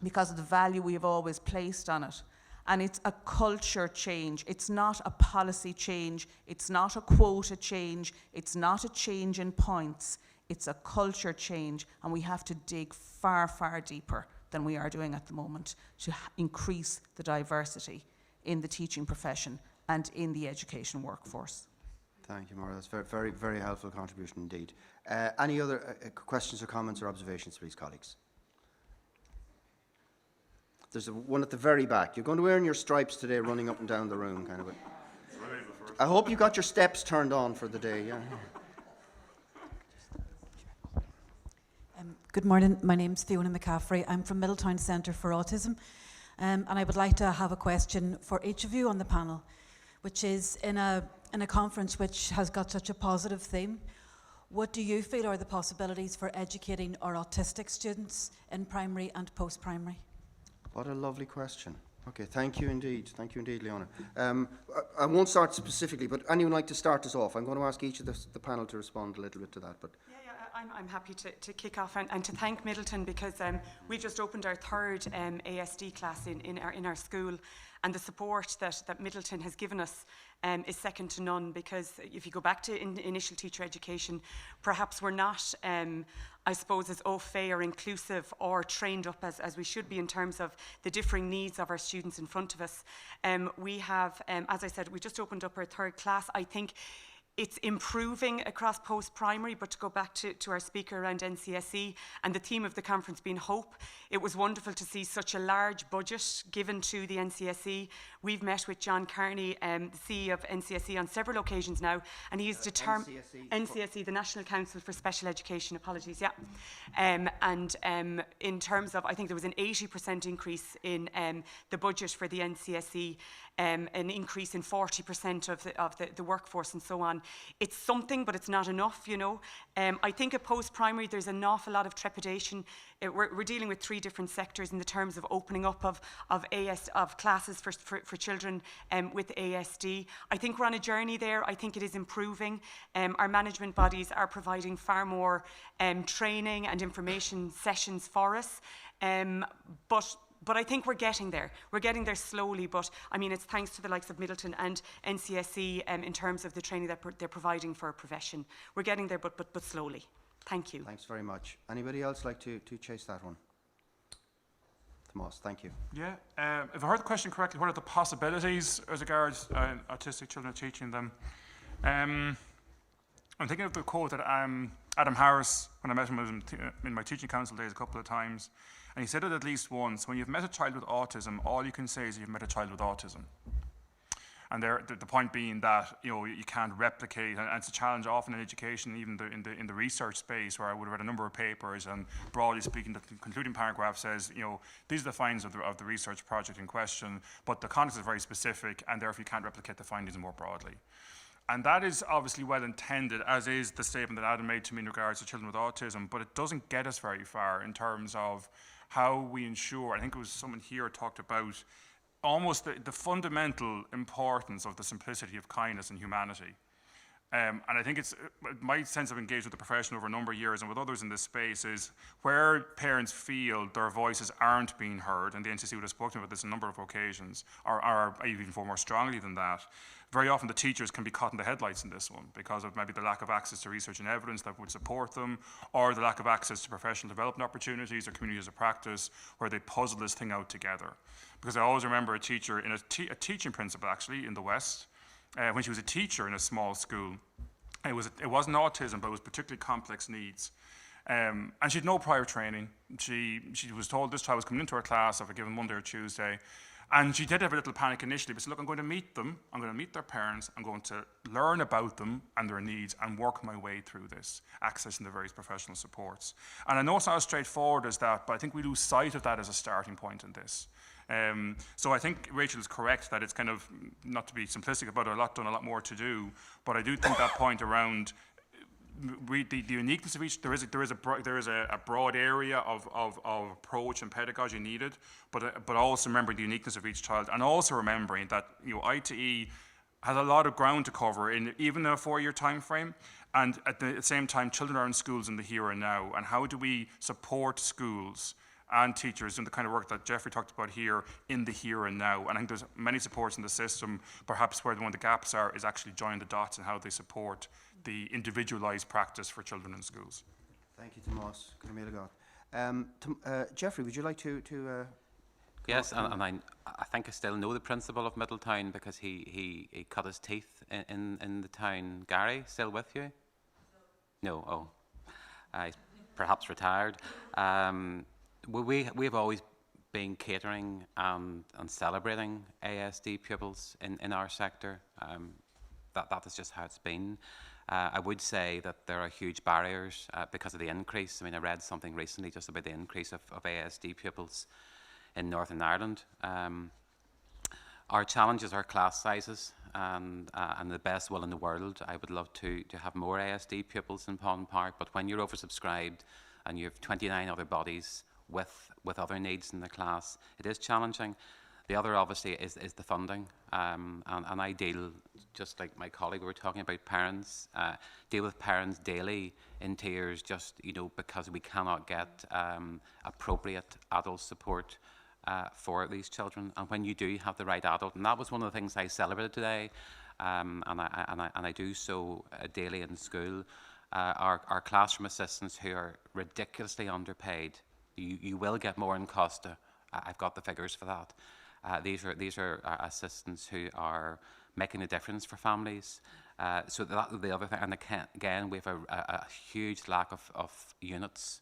Speaker 10: because of the value we have always placed on it. And it's a culture change. It's not a policy change. It's not a quota change. It's not a change in points. It's a culture change, and we have to dig far, far deeper than we are doing at the moment to increase the diversity in the teaching profession and in the education workforce.
Speaker 1: Thank you, Maura. That's very, very, very helpful contribution indeed. Any other questions or comments or observations, please, colleagues? There's one at the very back. You're going to earn your stripes today, running up and down the room, kind of. I hope you got your steps turned on for the day. Yeah.
Speaker 11: Good morning. My name's Fiona McCaffrey. I'm from Middletown Centre for Autism, and I would like to have a question for each of you on the panel, which is in a conference which has got such a positive theme. What do you feel are the possibilities for educating our autistic students in primary and post-primary?
Speaker 1: What a lovely question. Okay, thank you indeed, Leona. I won't start specifically, but anyone like to start us off? I'm going to ask each of the panel to respond a little bit to that. But
Speaker 3: I'm happy to kick off and to thank Middleton, because we just opened our third ASD class in our school, and the support that Middleton has given us is second to none, because if you go back to initial teacher education, perhaps we're not, I suppose, as au fait or inclusive or trained up as we should be in terms of the differing needs of our students in front of us. We have, as I said, we just opened up our third class. I think it's improving across post-primary, but to go back to our speaker around NCSE and the theme of the conference being hope, it was wonderful to see such a large budget given to the NCSE. We've met with John Carney, the CEO of NCSE, on several occasions now, and he is determined... NCSE, the National Council for Special Education, apologies, yeah. In terms of, I think there was an 80% increase in the budget for the NCSE, an increase in 40% of the workforce and so on. It's something, but it's not enough, you know. I think at post-primary there's an awful lot of trepidation. We're dealing with three different sectors in the terms of opening up of classes for children with ASD. I think we're on a journey there. I think it is improving. Our management bodies are providing far more training and information sessions for us. But I think we're getting there. We're getting there slowly, but I mean, it's thanks to the likes of Middleton and NCSE in terms of the training that they're providing for our profession. We're getting there, but slowly. Thank you.
Speaker 1: thanks very much. Anybody else like to chase that one? Tomas, thank you.
Speaker 4: Yeah, if I heard the question correctly, what are the possibilities as regards autistic children teaching them? I'm thinking of the quote that Adam Harris, when I met him in my teaching council days a couple of times, and he said it at least once: when you've met a child with autism, all you can say is you've met a child with autism. And the point being that, you know, you can't replicate, and it's a challenge often in education, even in the research space, where I would have read a number of papers, and broadly speaking, the concluding paragraph says, you know, these are the findings of the research project in question, but the context is very specific, and therefore you can't replicate the findings more broadly. And that is obviously well intended, as is the statement that Adam made to me in regards to children with autism, but it doesn't get us very far in terms of how we ensure. I think it was someone here talked about almost the fundamental importance of the simplicity of kindness and humanity. And I think it's my sense of engagement with the profession over a number of years and with others in this space is where parents feel their voices aren't being heard, and the NCC would have spoken about this on a number of occasions, or even more strongly than that. Very often the teachers can be caught in the headlights in this one because of maybe the lack of access to research and evidence that would support them, or the lack of access to professional development opportunities or communities of practice where they puzzle this thing out together. Because I always remember a teacher, a teaching principal actually in the West, when she was a teacher in a small school. It wasn't autism, but it was particularly complex needs. And she had no prior training. She was told this child was coming into her class of a given Monday or Tuesday. And she did have a little panic initially, but said, look, I'm going to meet them. I'm going to meet their parents. I'm going to learn about them and their needs and work my way through this, accessing the various professional supports. And I know it's not as straightforward as that, but I think we lose sight of that as a starting point in this. So I think Rachel is correct that it's kind of, not to be simplistic about it, a lot more to do, but I do think that point around the uniqueness of each, there is a broad area of approach and pedagogy needed, but also remembering the uniqueness of each child, and also remembering that, you know, ITE has a lot of ground to cover in even a 4-year time frame, and at the same time children are in schools in the here and now, and how do we support schools and teachers in the kind of work that Jeffrey talked about here in the here and now. And I think there's many supports in the system. Perhaps where one of the gaps are is actually join the dots and how they support the individualised practice for children in schools.
Speaker 1: Thank you, Tomas. Jeffrey, would you like to
Speaker 2: yes, and I think I still know the principal of Middletown because he cut his teeth in the town. Gary, still with you? No, oh. He's perhaps retired. We've always been catering and celebrating ASD pupils in our sector. That is just how it's been. I would say that there are huge barriers because of the increase. I mean, I read something recently just about the increase of ASD pupils in Northern Ireland. Our challenges are class sizes, and the best will in the world, I would love to have more ASD pupils in Pond Park, but when you're oversubscribed and you have 29 other bodies with other needs in the class, it is challenging. The other, obviously, is the funding. And I deal, just like my colleague we were talking about, parents, deal with parents daily in tears just, because we cannot get appropriate adult support for these children. And when you do have the right adult, and that was one of the things I celebrated today, and I do so daily in school, our classroom assistants who are ridiculously underpaid. You will get more in Costa. I've got the figures for that. These are assistants who are making a difference for families. So that's the other thing. And again, we have a huge lack of units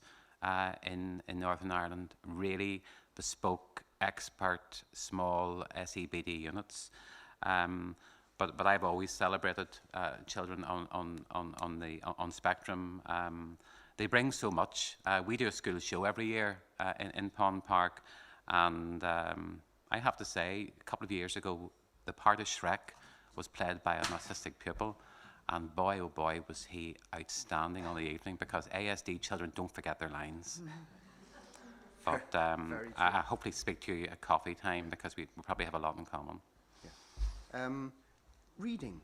Speaker 2: in Northern Ireland. Really bespoke, expert, small SEBD units. But I've always celebrated children on spectrum. They bring so much. We do a school show every year in Pond Park, and I have to say, a couple of years ago, the part of Shrek was played by an autistic pupil, and boy, oh boy, was he outstanding on the evening, because ASD children don't forget their lines. But I hopefully speak to you at coffee time, because we probably have a lot in common.
Speaker 1: Yeah. Reading.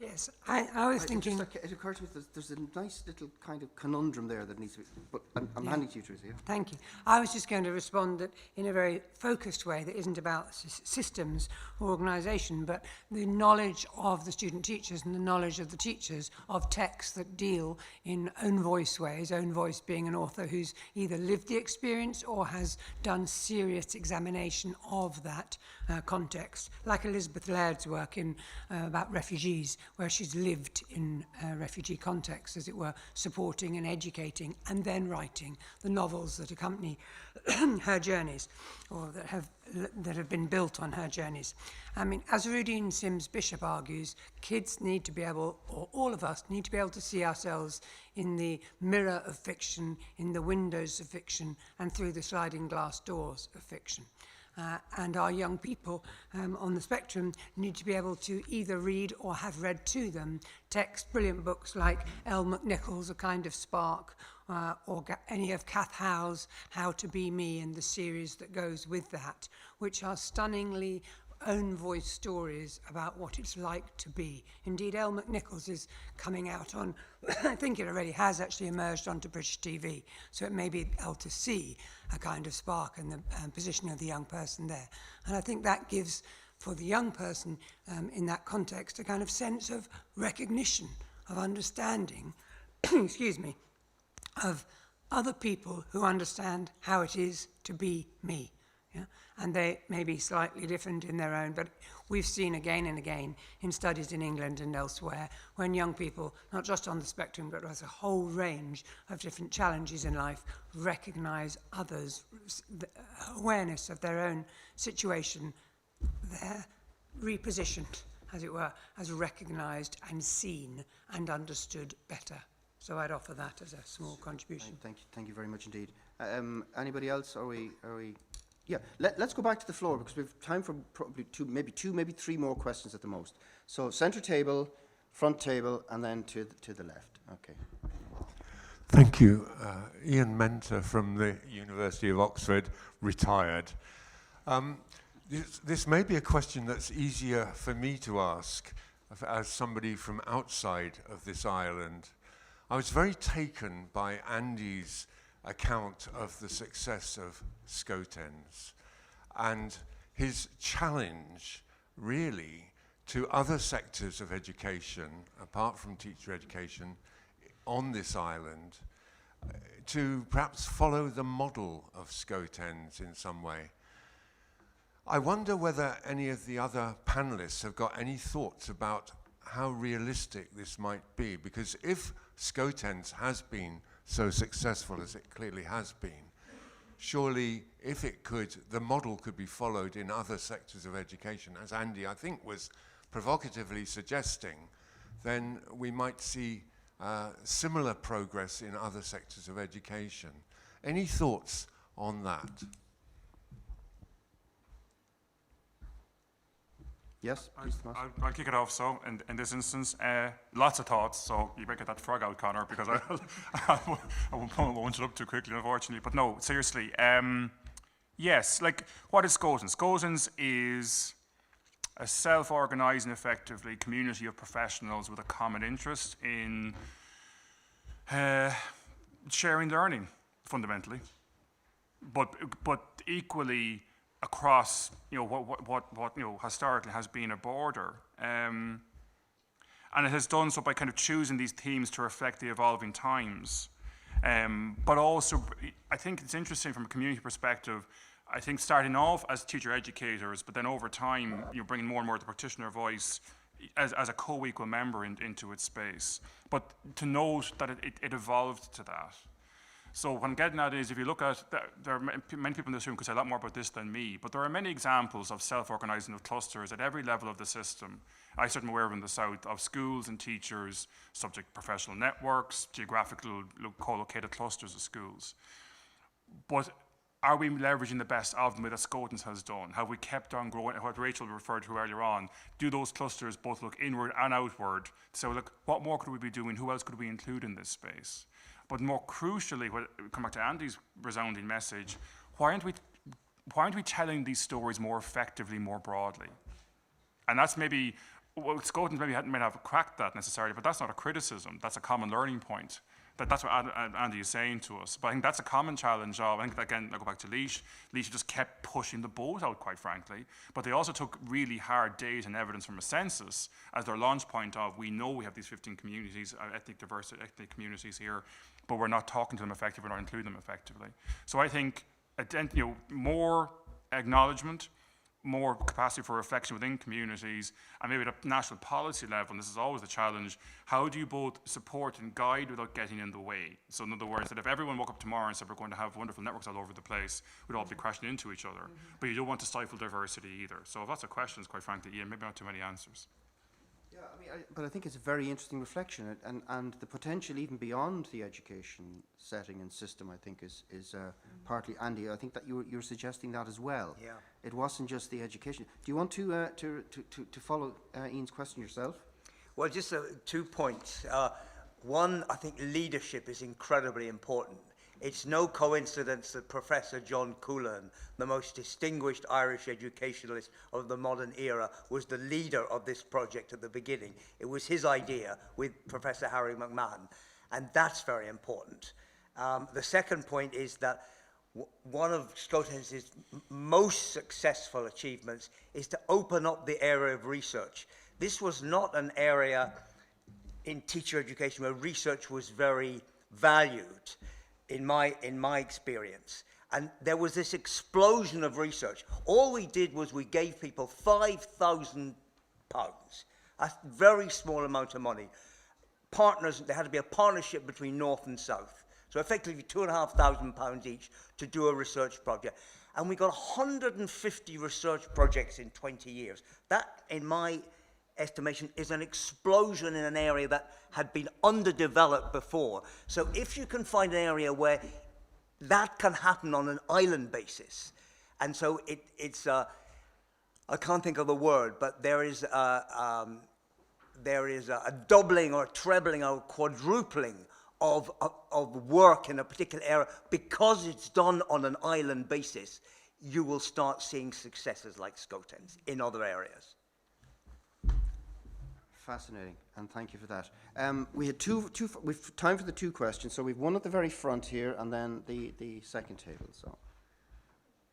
Speaker 6: Yes, I was thinking...
Speaker 1: It occurred to me there's a nice little kind of conundrum there that needs to be... But I'm handing to you, Teresa. Yeah.
Speaker 6: Thank you. I was just going to respond that in a very focused way that isn't about systems or organisation, but the knowledge of the student teachers and the knowledge of the teachers of texts that deal in own voice ways, own voice being an author who's either lived the experience or has done serious examination of that context, like Elizabeth Laird's work in about refugees, where she's lived in a refugee context, as it were, supporting and educating and then writing the novels that accompany her journeys, or that have been built on her journeys. I mean, as Rudine Sims Bishop argues, kids need to be able, or all of us need to be able to see ourselves in the mirror of fiction, in the windows of fiction, and through the sliding glass doors of fiction. And our young people on the spectrum need to be able to either read or have read to them brilliant books like Elle McNichol's A Kind of Spark, or any of Kath Howe's How to Be Me and the series that goes with that, which are stunningly own voice stories about what it's like to be. Indeed, Elle McNichol's is coming out on, I think it already has actually emerged onto British TV, so it may be able to see A Kind of Spark and the position of the young person there. And I think that gives, for the young person in that context, a kind of sense of recognition, of understanding, excuse me, of other people who understand how it is to be me. Yeah? And they may be slightly different in their own, but we've seen again and again in studies in England and elsewhere when young people, not just on the spectrum, but as a whole range of different challenges in life, recognise others, the awareness of their own situation, they're repositioned, as it were, as recognised and seen and understood better. So I'd offer that as a small contribution.
Speaker 1: Thank you very much indeed. Anybody else? Are we? Yeah, let's go back to the floor, because we have time for probably maybe three more questions at the most. So centre table, front table, and then to the left. Okay.
Speaker 12: Thank you. Ian Mentor from the University of Oxford, retired. This may be a question that's easier for me to ask as somebody from outside of this island. I was very taken by Andy's account of the success of Skotens and his challenge really to other sectors of education apart from teacher education on this island to perhaps follow the model of Skotens in some way. I wonder whether any of the other panelists have got any thoughts about how realistic this might be, because if Skotens has been so successful as it clearly has been, surely if it could, the model could be followed in other sectors of education, as Andy, I think, was provocatively suggesting, then we might see similar progress in other sectors of education. Any thoughts on that?
Speaker 1: Yes, please, Tomas.
Speaker 4: I'll kick it off. So, in this instance, lots of thoughts. So you better get that frog out, Conor, because I won't shut up too quickly, unfortunately. But no, seriously, Yes, like what is Scotens? Scotens is a self-organising, effectively, community of professionals with a common interest in sharing learning, fundamentally, but equally across, you know, what you know historically has been a border, and it has done so by kind of choosing these themes to reflect the evolving times. But also, I think it's interesting from a community perspective. I think starting off as teacher educators, but then over time, you're bringing more and more the practitioner voice as a co-equal member into its space. But to note that it evolved to that. So what I'm getting at is, if you look at, there are many people in this room could say a lot more about this than me, but there are many examples of self-organising of clusters at every level of the system. I certainly aware of in the South of schools and teachers, subject professional networks, geographical co-located clusters of schools. But are we leveraging the best of them that Scotens has done? Have we kept on growing, what Rachel referred to earlier on? Do those clusters both look inward and outward? So look, what more could we be doing? Who else could we include in this space? But more crucially, come back to Andy's resounding message, why aren't we telling these stories more effectively, more broadly? And that's maybe, well, Scotens maybe might have cracked that necessarily, but that's not a criticism, that's a common learning point. That's what Andy is saying to us. But I think that's a common challenge of, I think, again, I go back to Laois. Laois just kept pushing the boat out, quite frankly. But they also took really hard data and evidence from a census as their launch point of, we know we have these 15 communities, ethnic communities here, but we're not talking to them effectively, we're not including them effectively. So I think, you know, more acknowledgement, more capacity for reflection within communities, and maybe at a national policy level, and this is always the challenge, how do you both support and guide without getting in the way? So in other words, that if everyone woke up tomorrow and said we're going to have wonderful networks all over the place, we'd all be crashing into each other. But you don't want to stifle diversity either. So lots of questions, quite frankly, Ian, maybe not too many answers.
Speaker 1: Yeah, I mean, but I think it's a very interesting reflection, and the potential even beyond the education setting and system, I think, is partly, Andy, I think that you're suggesting that as well.
Speaker 5: Yeah.
Speaker 1: It wasn't just the education. Do you want to follow Ian's question yourself?
Speaker 5: Well, just 2 points. One, I think leadership is incredibly important. It's no coincidence that Professor John Coulan, the most distinguished Irish educationalist of the modern era, was the leader of this project at the beginning. It was his idea with Professor Harry McMahon, and that's very important. The second point is that one of Scotens' most successful achievements is to open up the area of research. This was not an area in teacher education where research was very valued, in my experience. And there was this explosion of research. All we did was we gave people £5,000, a very small amount of money. Partners, there had to be a partnership between North and South. So effectively £2,500 each to do a research project. And we got 150 research projects in 20 years. That, in my estimation, is an explosion in an area that had been underdeveloped before. So if you can find an area where that can happen on an island basis, and so it's I can't think of the word, but there is a doubling or trebling or quadrupling of work in a particular area because it's done on an island basis. You will start seeing successes like Scotens in other areas.
Speaker 1: Fascinating, and thank you for that. We had we've time for the 2 questions, so we've one at the very front here, and then the second table. So,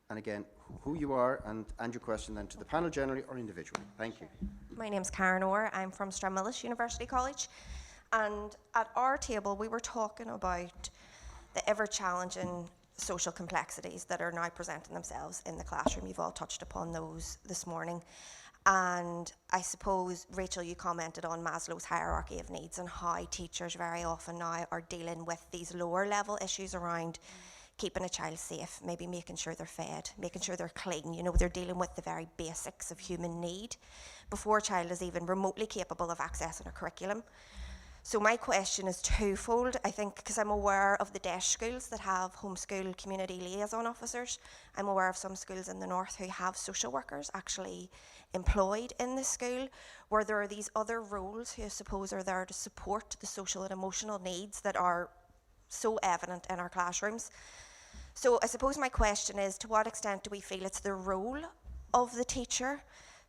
Speaker 1: and again, who you are, and your question then to the panel generally or individually. Thank you.
Speaker 13: My name's Karen Orr. I'm from Stranmillis University College, and at our table we were talking about the ever-challenging social complexities that are now presenting themselves in the classroom. You've all touched upon those this morning. And I suppose, Rachel, you commented on Maslow's hierarchy of needs and how teachers very often now are dealing with these lower level issues around keeping a child safe, maybe making sure they're fed, making sure they're clean. You know, they're dealing with the very basics of human need before a child is even remotely capable of accessing a curriculum. So my question is twofold, I think, because I'm aware of the DESH schools that have homeschool community liaison officers. I'm aware of some schools in the north who have social workers actually employed in the school, where there are these other roles who I suppose are there to support the social and emotional needs that are so evident in our classrooms. So I suppose my question is, to what extent do we feel it's the role of the teacher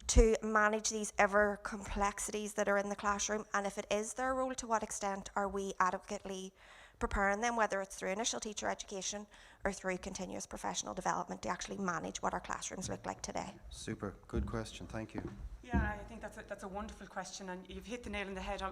Speaker 13: to manage these ever complexities that are in the classroom? And if it is their role, to what extent are we adequately preparing them, whether it's through initial teacher education or through continuous professional development, to actually manage what our classrooms look like today?
Speaker 1: Super, good question, thank you.
Speaker 3: Yeah, I think that's a wonderful question, and you've hit the nail on the head.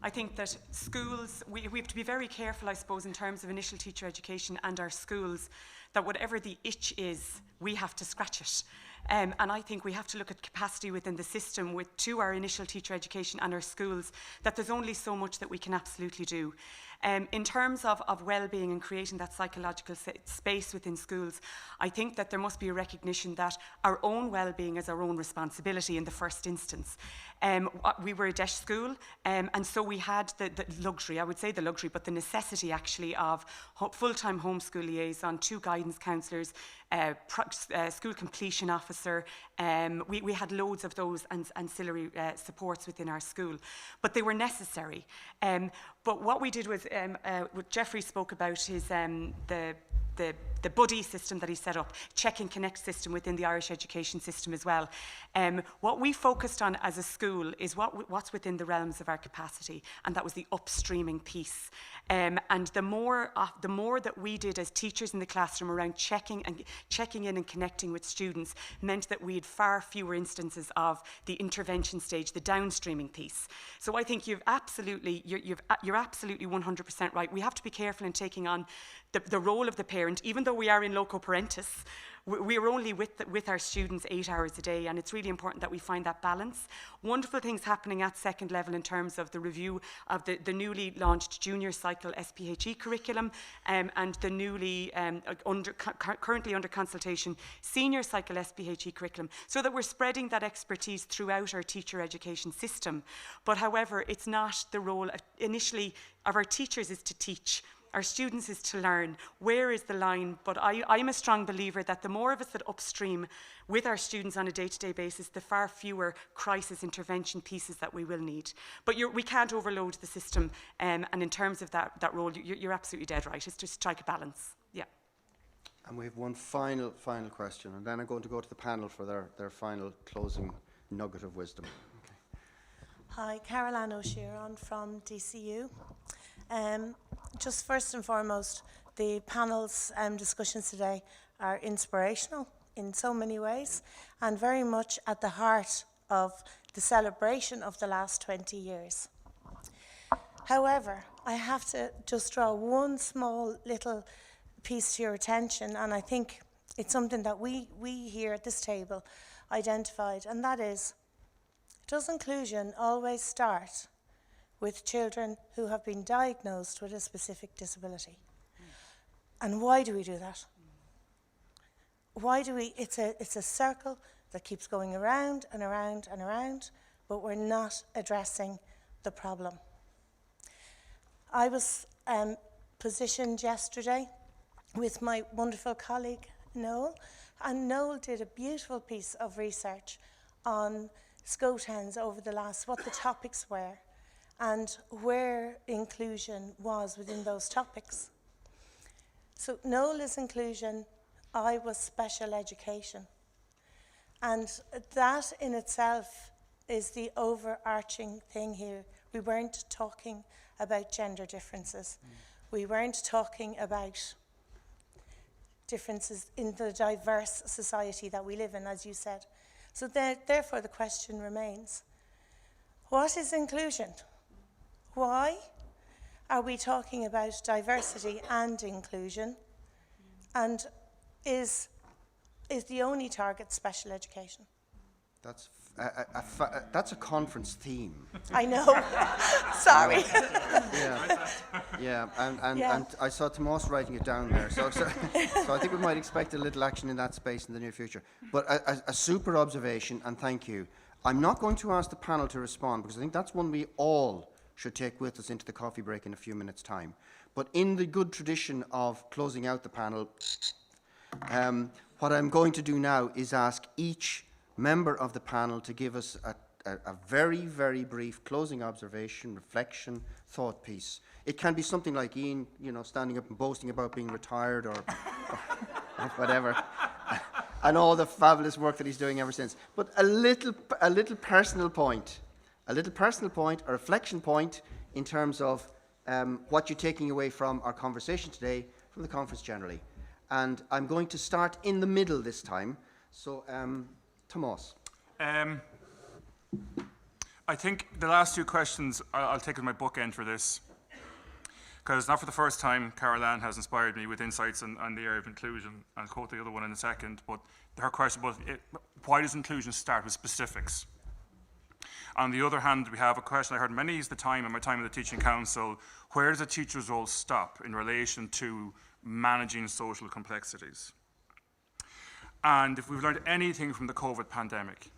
Speaker 3: I think that schools, we have to be very careful, I suppose, in terms of initial teacher education and our schools, that whatever the itch is, we have to scratch it. And I think we have to look at capacity within the system to our initial teacher education and our schools, that there's only so much that we can absolutely do. In terms of well-being and creating that psychological space within schools, I think that there must be a recognition that our own well-being is our own responsibility in the first instance. We were a DEIS school, and so we had the luxury, I would say the luxury, but the necessity actually of full-time homeschool liaison, 2 guidance counsellors, school completion officer. We had loads of those ancillary supports within our school, but they were necessary. But what we did was, what Jeffrey spoke about is the buddy system that he set up, Check and Connect system within the Irish education system as well. What we focused on as a school is what's within the realms of our capacity, and that was the upstreaming piece. And the more that we did as teachers in the classroom around checking in and connecting with students meant that we had far fewer instances of the intervention stage, the downstreaming piece. So I think you're absolutely 100% right. We have to be careful in taking on the role of the parent, even though we are in loco parentis. We are only with our students 8 hours a day, and it's really important that we find that balance. Wonderful things happening at second level in terms of the review of the newly launched junior cycle SPHE curriculum, and the newly currently under consultation senior cycle SPHE curriculum, so that we're spreading that expertise throughout our teacher education system. But however, it's not the role initially of our teachers is to teach. Our students is to learn. Where is the line? But I'm a strong believer that the more of us that upstream with our students on a day-to-day basis, the far fewer crisis intervention pieces that we will need. But we can't overload the system, and in terms of that role, you're absolutely dead right. It's to strike a balance. Yeah.
Speaker 1: And we have one final question, and then I'm going to go to the panel for their final closing nugget of wisdom. Okay.
Speaker 14: Hi, Caroline O'Sheeran from DCU. Just first and foremost, the panel's discussions today are inspirational in so many ways, and very much at the heart of the celebration of the last 20 years. However, I have to just draw one small little piece to your attention, and I think it's something that we here at this table identified, and that is, does inclusion always start with children who have been diagnosed with a specific disability? And why do we do that? Why do we? It's a circle that keeps going around and around and around, but we're not addressing the problem. I was positioned yesterday with my wonderful colleague Noel, and Noel did a beautiful piece of research on Scotown's over the last, what the topics were, and where inclusion was within those topics. So Noel is inclusion, I was special education. And that in itself is the overarching thing here. We weren't talking about gender differences. We weren't talking about differences in the diverse society that we live in, as you said. So therefore the question remains, what is inclusion? Why are we talking about diversity and inclusion? And is the only target special education?
Speaker 1: That's a conference theme.
Speaker 14: I know. Sorry.
Speaker 1: Yeah, and I saw Tomas writing it down there. So I think we might expect a little action in that space in the near future. But a super observation, and thank you. I'm not going to ask the panel to respond, because I think that's one we all should take with us into the coffee break in a few minutes' time. But in the good tradition of closing out the panel, what I'm going to do now is ask each member of the panel to give us a very, very brief closing observation, reflection, thought piece. It can be something like Ian, standing up and boasting about being retired or whatever, and all the fabulous work that he's doing ever since. But a little personal point, a reflection point in terms of what you're taking away from our conversation today, from the conference generally. And I'm going to start in the middle this time. So, Tomás.
Speaker 4: I think the last two questions I'll take as my bookend for this, because not for the first time Carol-Anne has inspired me with insights on the area of inclusion. I'll quote the other one in a second, but her question was, why does inclusion start with specifics? On the other hand, we have a question I heard many the time in my time in the Teaching Council: where does a teacher's role stop in relation to managing social complexities? And if we've learned anything from the COVID pandemic,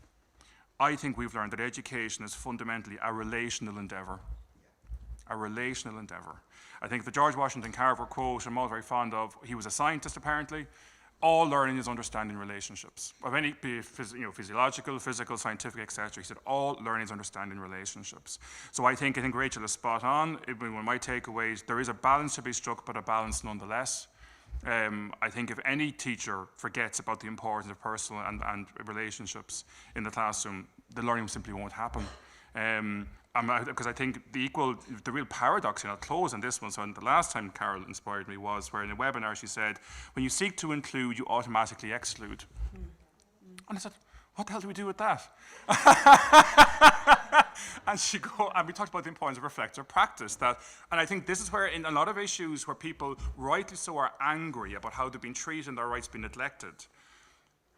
Speaker 4: I think we've learned that education is fundamentally a relational endeavour. A relational endeavour. I think the George Washington Carver quote I'm all very fond of, he was a scientist apparently, all learning is understanding relationships. Of any, be it physiological, physical, scientific, etc. He said all learning is understanding relationships. So I think Rachel is spot on. One of my takeaways, there is a balance to be struck, but a balance nonetheless. I think if any teacher forgets about the importance of personal and relationships in the classroom, the learning simply won't happen. Because I think the real paradox, and I'll close on this one, so the last time Carol inspired me was where in a webinar she said, when you seek to include, you automatically exclude. And I said, what the hell do we do with that? And we talked about the importance of reflective practice. And I think this is where, in a lot of issues where people rightly so are angry about how they've been treated and their rights being neglected,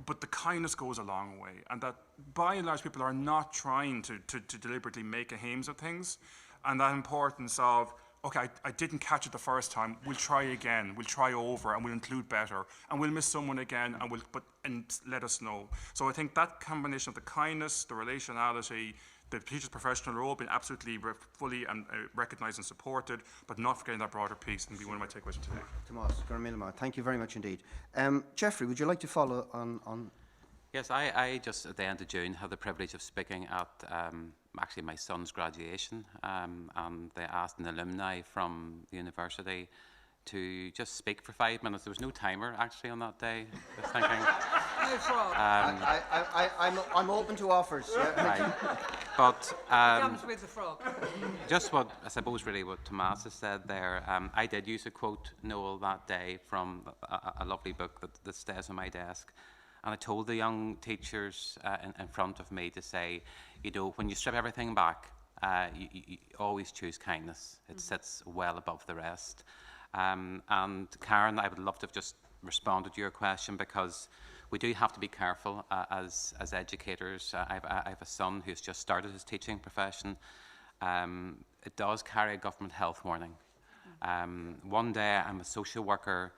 Speaker 4: but the kindness goes a long way, and that by and large people are not trying to deliberately make a hames of things, and that importance of, okay, I didn't catch it the first time, we'll try again, we'll try over, and we'll include better, and we'll miss someone again, and let us know. So I think that combination of the kindness, the relationality, the teacher's professional role being absolutely fully and recognised and supported, but not forgetting that broader piece, and be one of my takeaways today.
Speaker 1: Tomás, Garmilma, thank you very much indeed. Jeffrey, would you like to follow on?
Speaker 2: Yes, I just at the end of June had the privilege of speaking at actually my son's graduation, and they asked an alumni from the university to just speak for 5 minutes. There was no timer actually on that day. I was thinking.
Speaker 6: No frog.
Speaker 1: I'm open to offers. Yeah.
Speaker 2: Right. But
Speaker 6: It comes with the frog.
Speaker 2: just what I suppose really what Tomás has said there. I did use a quote, Noel, that day from a lovely book that stays on my desk. And I told the young teachers in front of me to say, when you strip everything back, you always choose kindness. It sits well above the rest. And Karen, I would love to have just responded to your question, because we do have to be careful as educators. I have a son who's just started his teaching profession. It does carry a government health warning. One day I'm a social worker,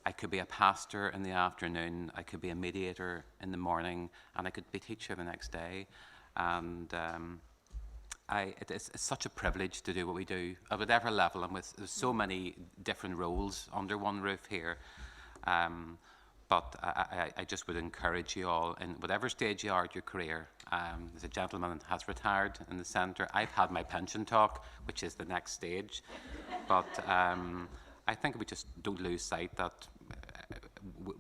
Speaker 2: I could be a pastor in the afternoon, I could be a mediator in the morning, and I could be a teacher the next day. And it's such a privilege to do what we do at whatever level, and there's so many different roles under one roof here. But I just would encourage you all, in whatever stage you are at your career. There's a gentleman who has retired in the centre. I've had my pension talk, which is the next stage. But I think we just don't lose sight that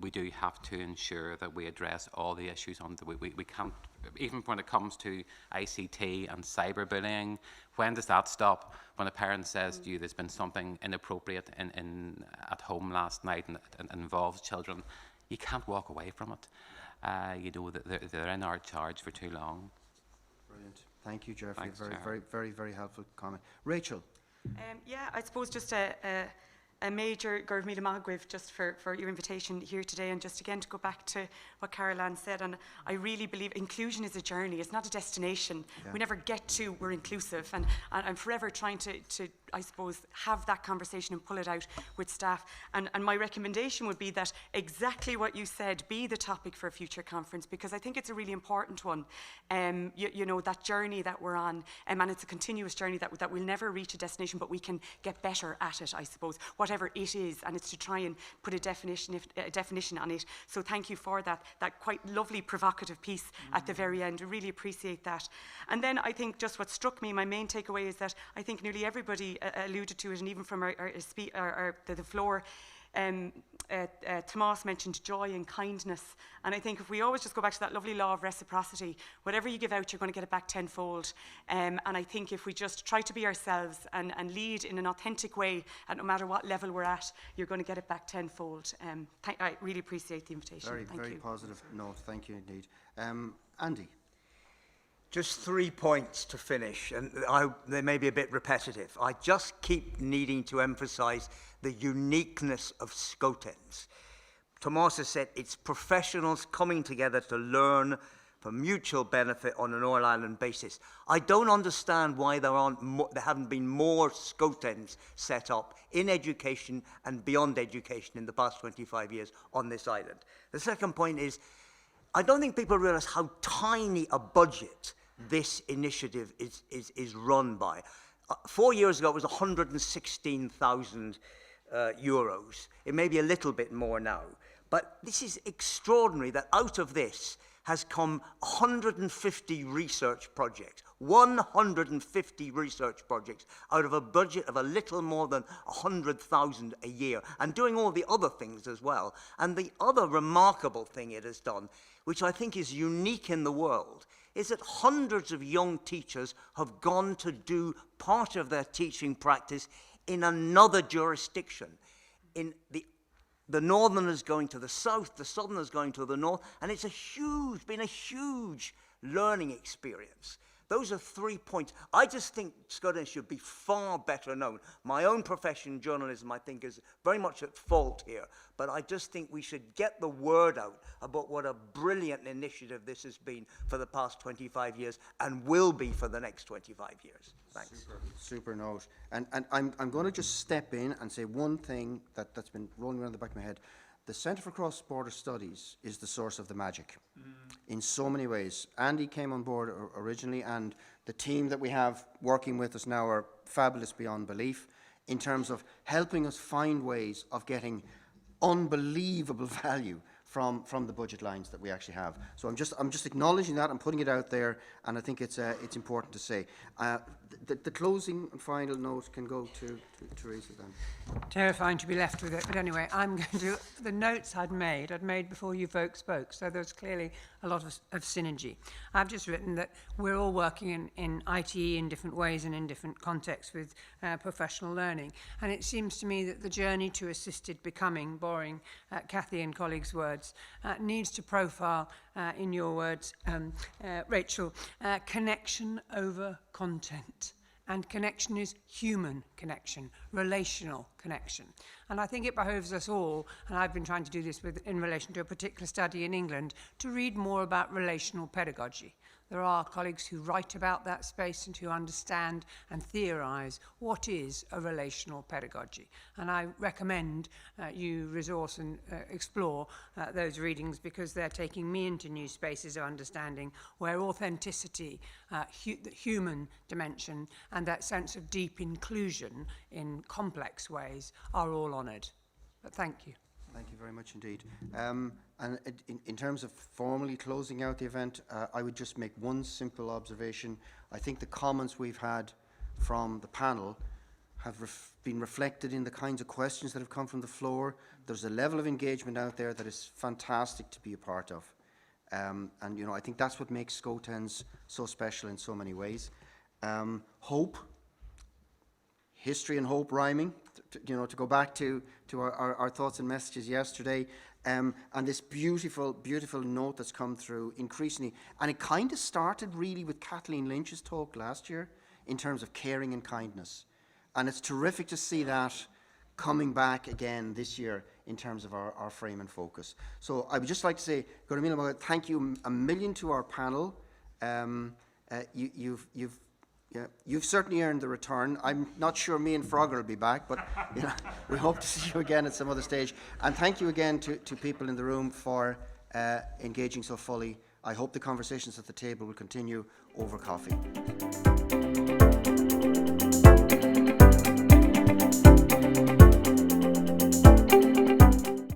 Speaker 2: we do have to ensure that we address all the issues. We can't, even when it comes to ICT and cyberbullying, when does that stop? When a parent says to you there's been something inappropriate at home last night and involves children, you can't walk away from it. They're in our charge for too long.
Speaker 1: Brilliant. Thank you, Jeffrey.
Speaker 2: Thanks,
Speaker 1: very, very helpful comment. Rachel.
Speaker 3: Yeah, I suppose just a major Gurmila Magwiv just for your invitation here today, and just again to go back to what Carol-Anne said, and I really believe inclusion is a journey, it's not a destination. Yeah. We never get to, we're inclusive, and I'm forever trying to I suppose, have that conversation and pull it out with staff. And my recommendation would be that exactly what you said be the topic for a future conference, because I think it's a really important one. You know, that journey that we're on, and it's a continuous journey that we'll never reach a destination, but we can get better at it, I suppose, whatever it is, and it's to try and put a definition on it. So thank you for that quite lovely provocative piece at the very end. I really appreciate that. And then I think just what struck me, my main takeaway is that I think nearly everybody alluded to it, and even from the floor, Tomas mentioned joy and kindness. And I think if we always just go back to that lovely law of reciprocity, whatever you give out, you're going to get it back tenfold. And I think if we just try to be ourselves and lead in an authentic way, and no matter what level we're at, you're going to get it back tenfold. I really appreciate the invitation.
Speaker 1: Very positive note. Thank you indeed. Andy.
Speaker 5: Just 3 points to finish, and they may be a bit repetitive. I just keep needing to emphasize the uniqueness of Skotens. Tomas has said it's professionals coming together to learn for mutual benefit on an all-island basis. I don't understand why there haven't been more Skotens set up in education and beyond education in the past 25 years on this island. The second point is, I don't think people realize how tiny a budget this initiative is run by. 4 years ago, it was 116,000 euros. It may be a little bit more now. But this is extraordinary that out of this has come 150 research projects. 150 research projects out of a budget of a little more than 100,000 a year, and doing all the other things as well. And the other remarkable thing it has done, which I think is unique in the world, is that hundreds of young teachers have gone to do part of their teaching practice in another jurisdiction. In the northerners going to the south, the southerners going to the north, and it's been a huge learning experience. Those are 3 points. I just think Skotens should be far better known. My own profession, journalism, I think is very much at fault here. But I just think we should get the word out about what a brilliant initiative this has been for the past 25 years and will be for the next 25 years. Thanks.
Speaker 1: Super note. And I'm going to just step in and say one thing that's been rolling around the back of my head. The Centre for Cross-Border Studies is the source of the magic in so many ways. Andy came on board originally, and the team that we have working with us now are fabulous beyond belief in terms of helping us find ways of getting unbelievable value from the budget lines that we actually have. So I'm just acknowledging that, I'm putting it out there, and I think it's important to say. The closing and final note can go to Teresa then.
Speaker 6: Terrifying to be left with it, but anyway, I'm going to, the notes I'd made before you folks spoke, so there's clearly a lot of synergy. I've just written that we're all working in ITE in different ways and in different contexts with professional learning, and it seems to me that the journey to assisted becoming, borrowing Cathy and colleagues' words, needs to profile, in your words, Rachel, connection over content. And connection is human connection, relational connection. And I think it behoves us all, and I've been trying to do this in relation to a particular study in England, to read more about relational pedagogy. There are colleagues who write about that space and who understand and theorise what is a relational pedagogy. And I recommend you resource and explore those readings, because they're taking me into new spaces of understanding where authenticity, the human dimension, and that sense of deep inclusion in complex ways are all honoured. But thank you.
Speaker 1: Thank you very much indeed. And in terms of formally closing out the event, I would just make one simple observation. I think the comments we've had from the panel have been reflected in the kinds of questions that have come from the floor. There's a level of engagement out there that is fantastic to be a part of. And you know, I think that's what makes Skotens so special in so many ways. Hope, history and hope rhyming, to go back to our thoughts and messages yesterday, and this beautiful note that's come through increasingly. And it kind of started really with Kathleen Lynch's talk last year in terms of caring and kindness. And it's terrific to see that coming back again this year in terms of our frame and focus. So I would just like to say, thank you a million to our panel. You've Yeah, you've certainly earned the return. I'm not sure me and Frogger will be back, but you know, we hope to see you again at some other stage. And thank you again to people in the room for engaging so fully. I hope the conversations at the table will continue over coffee.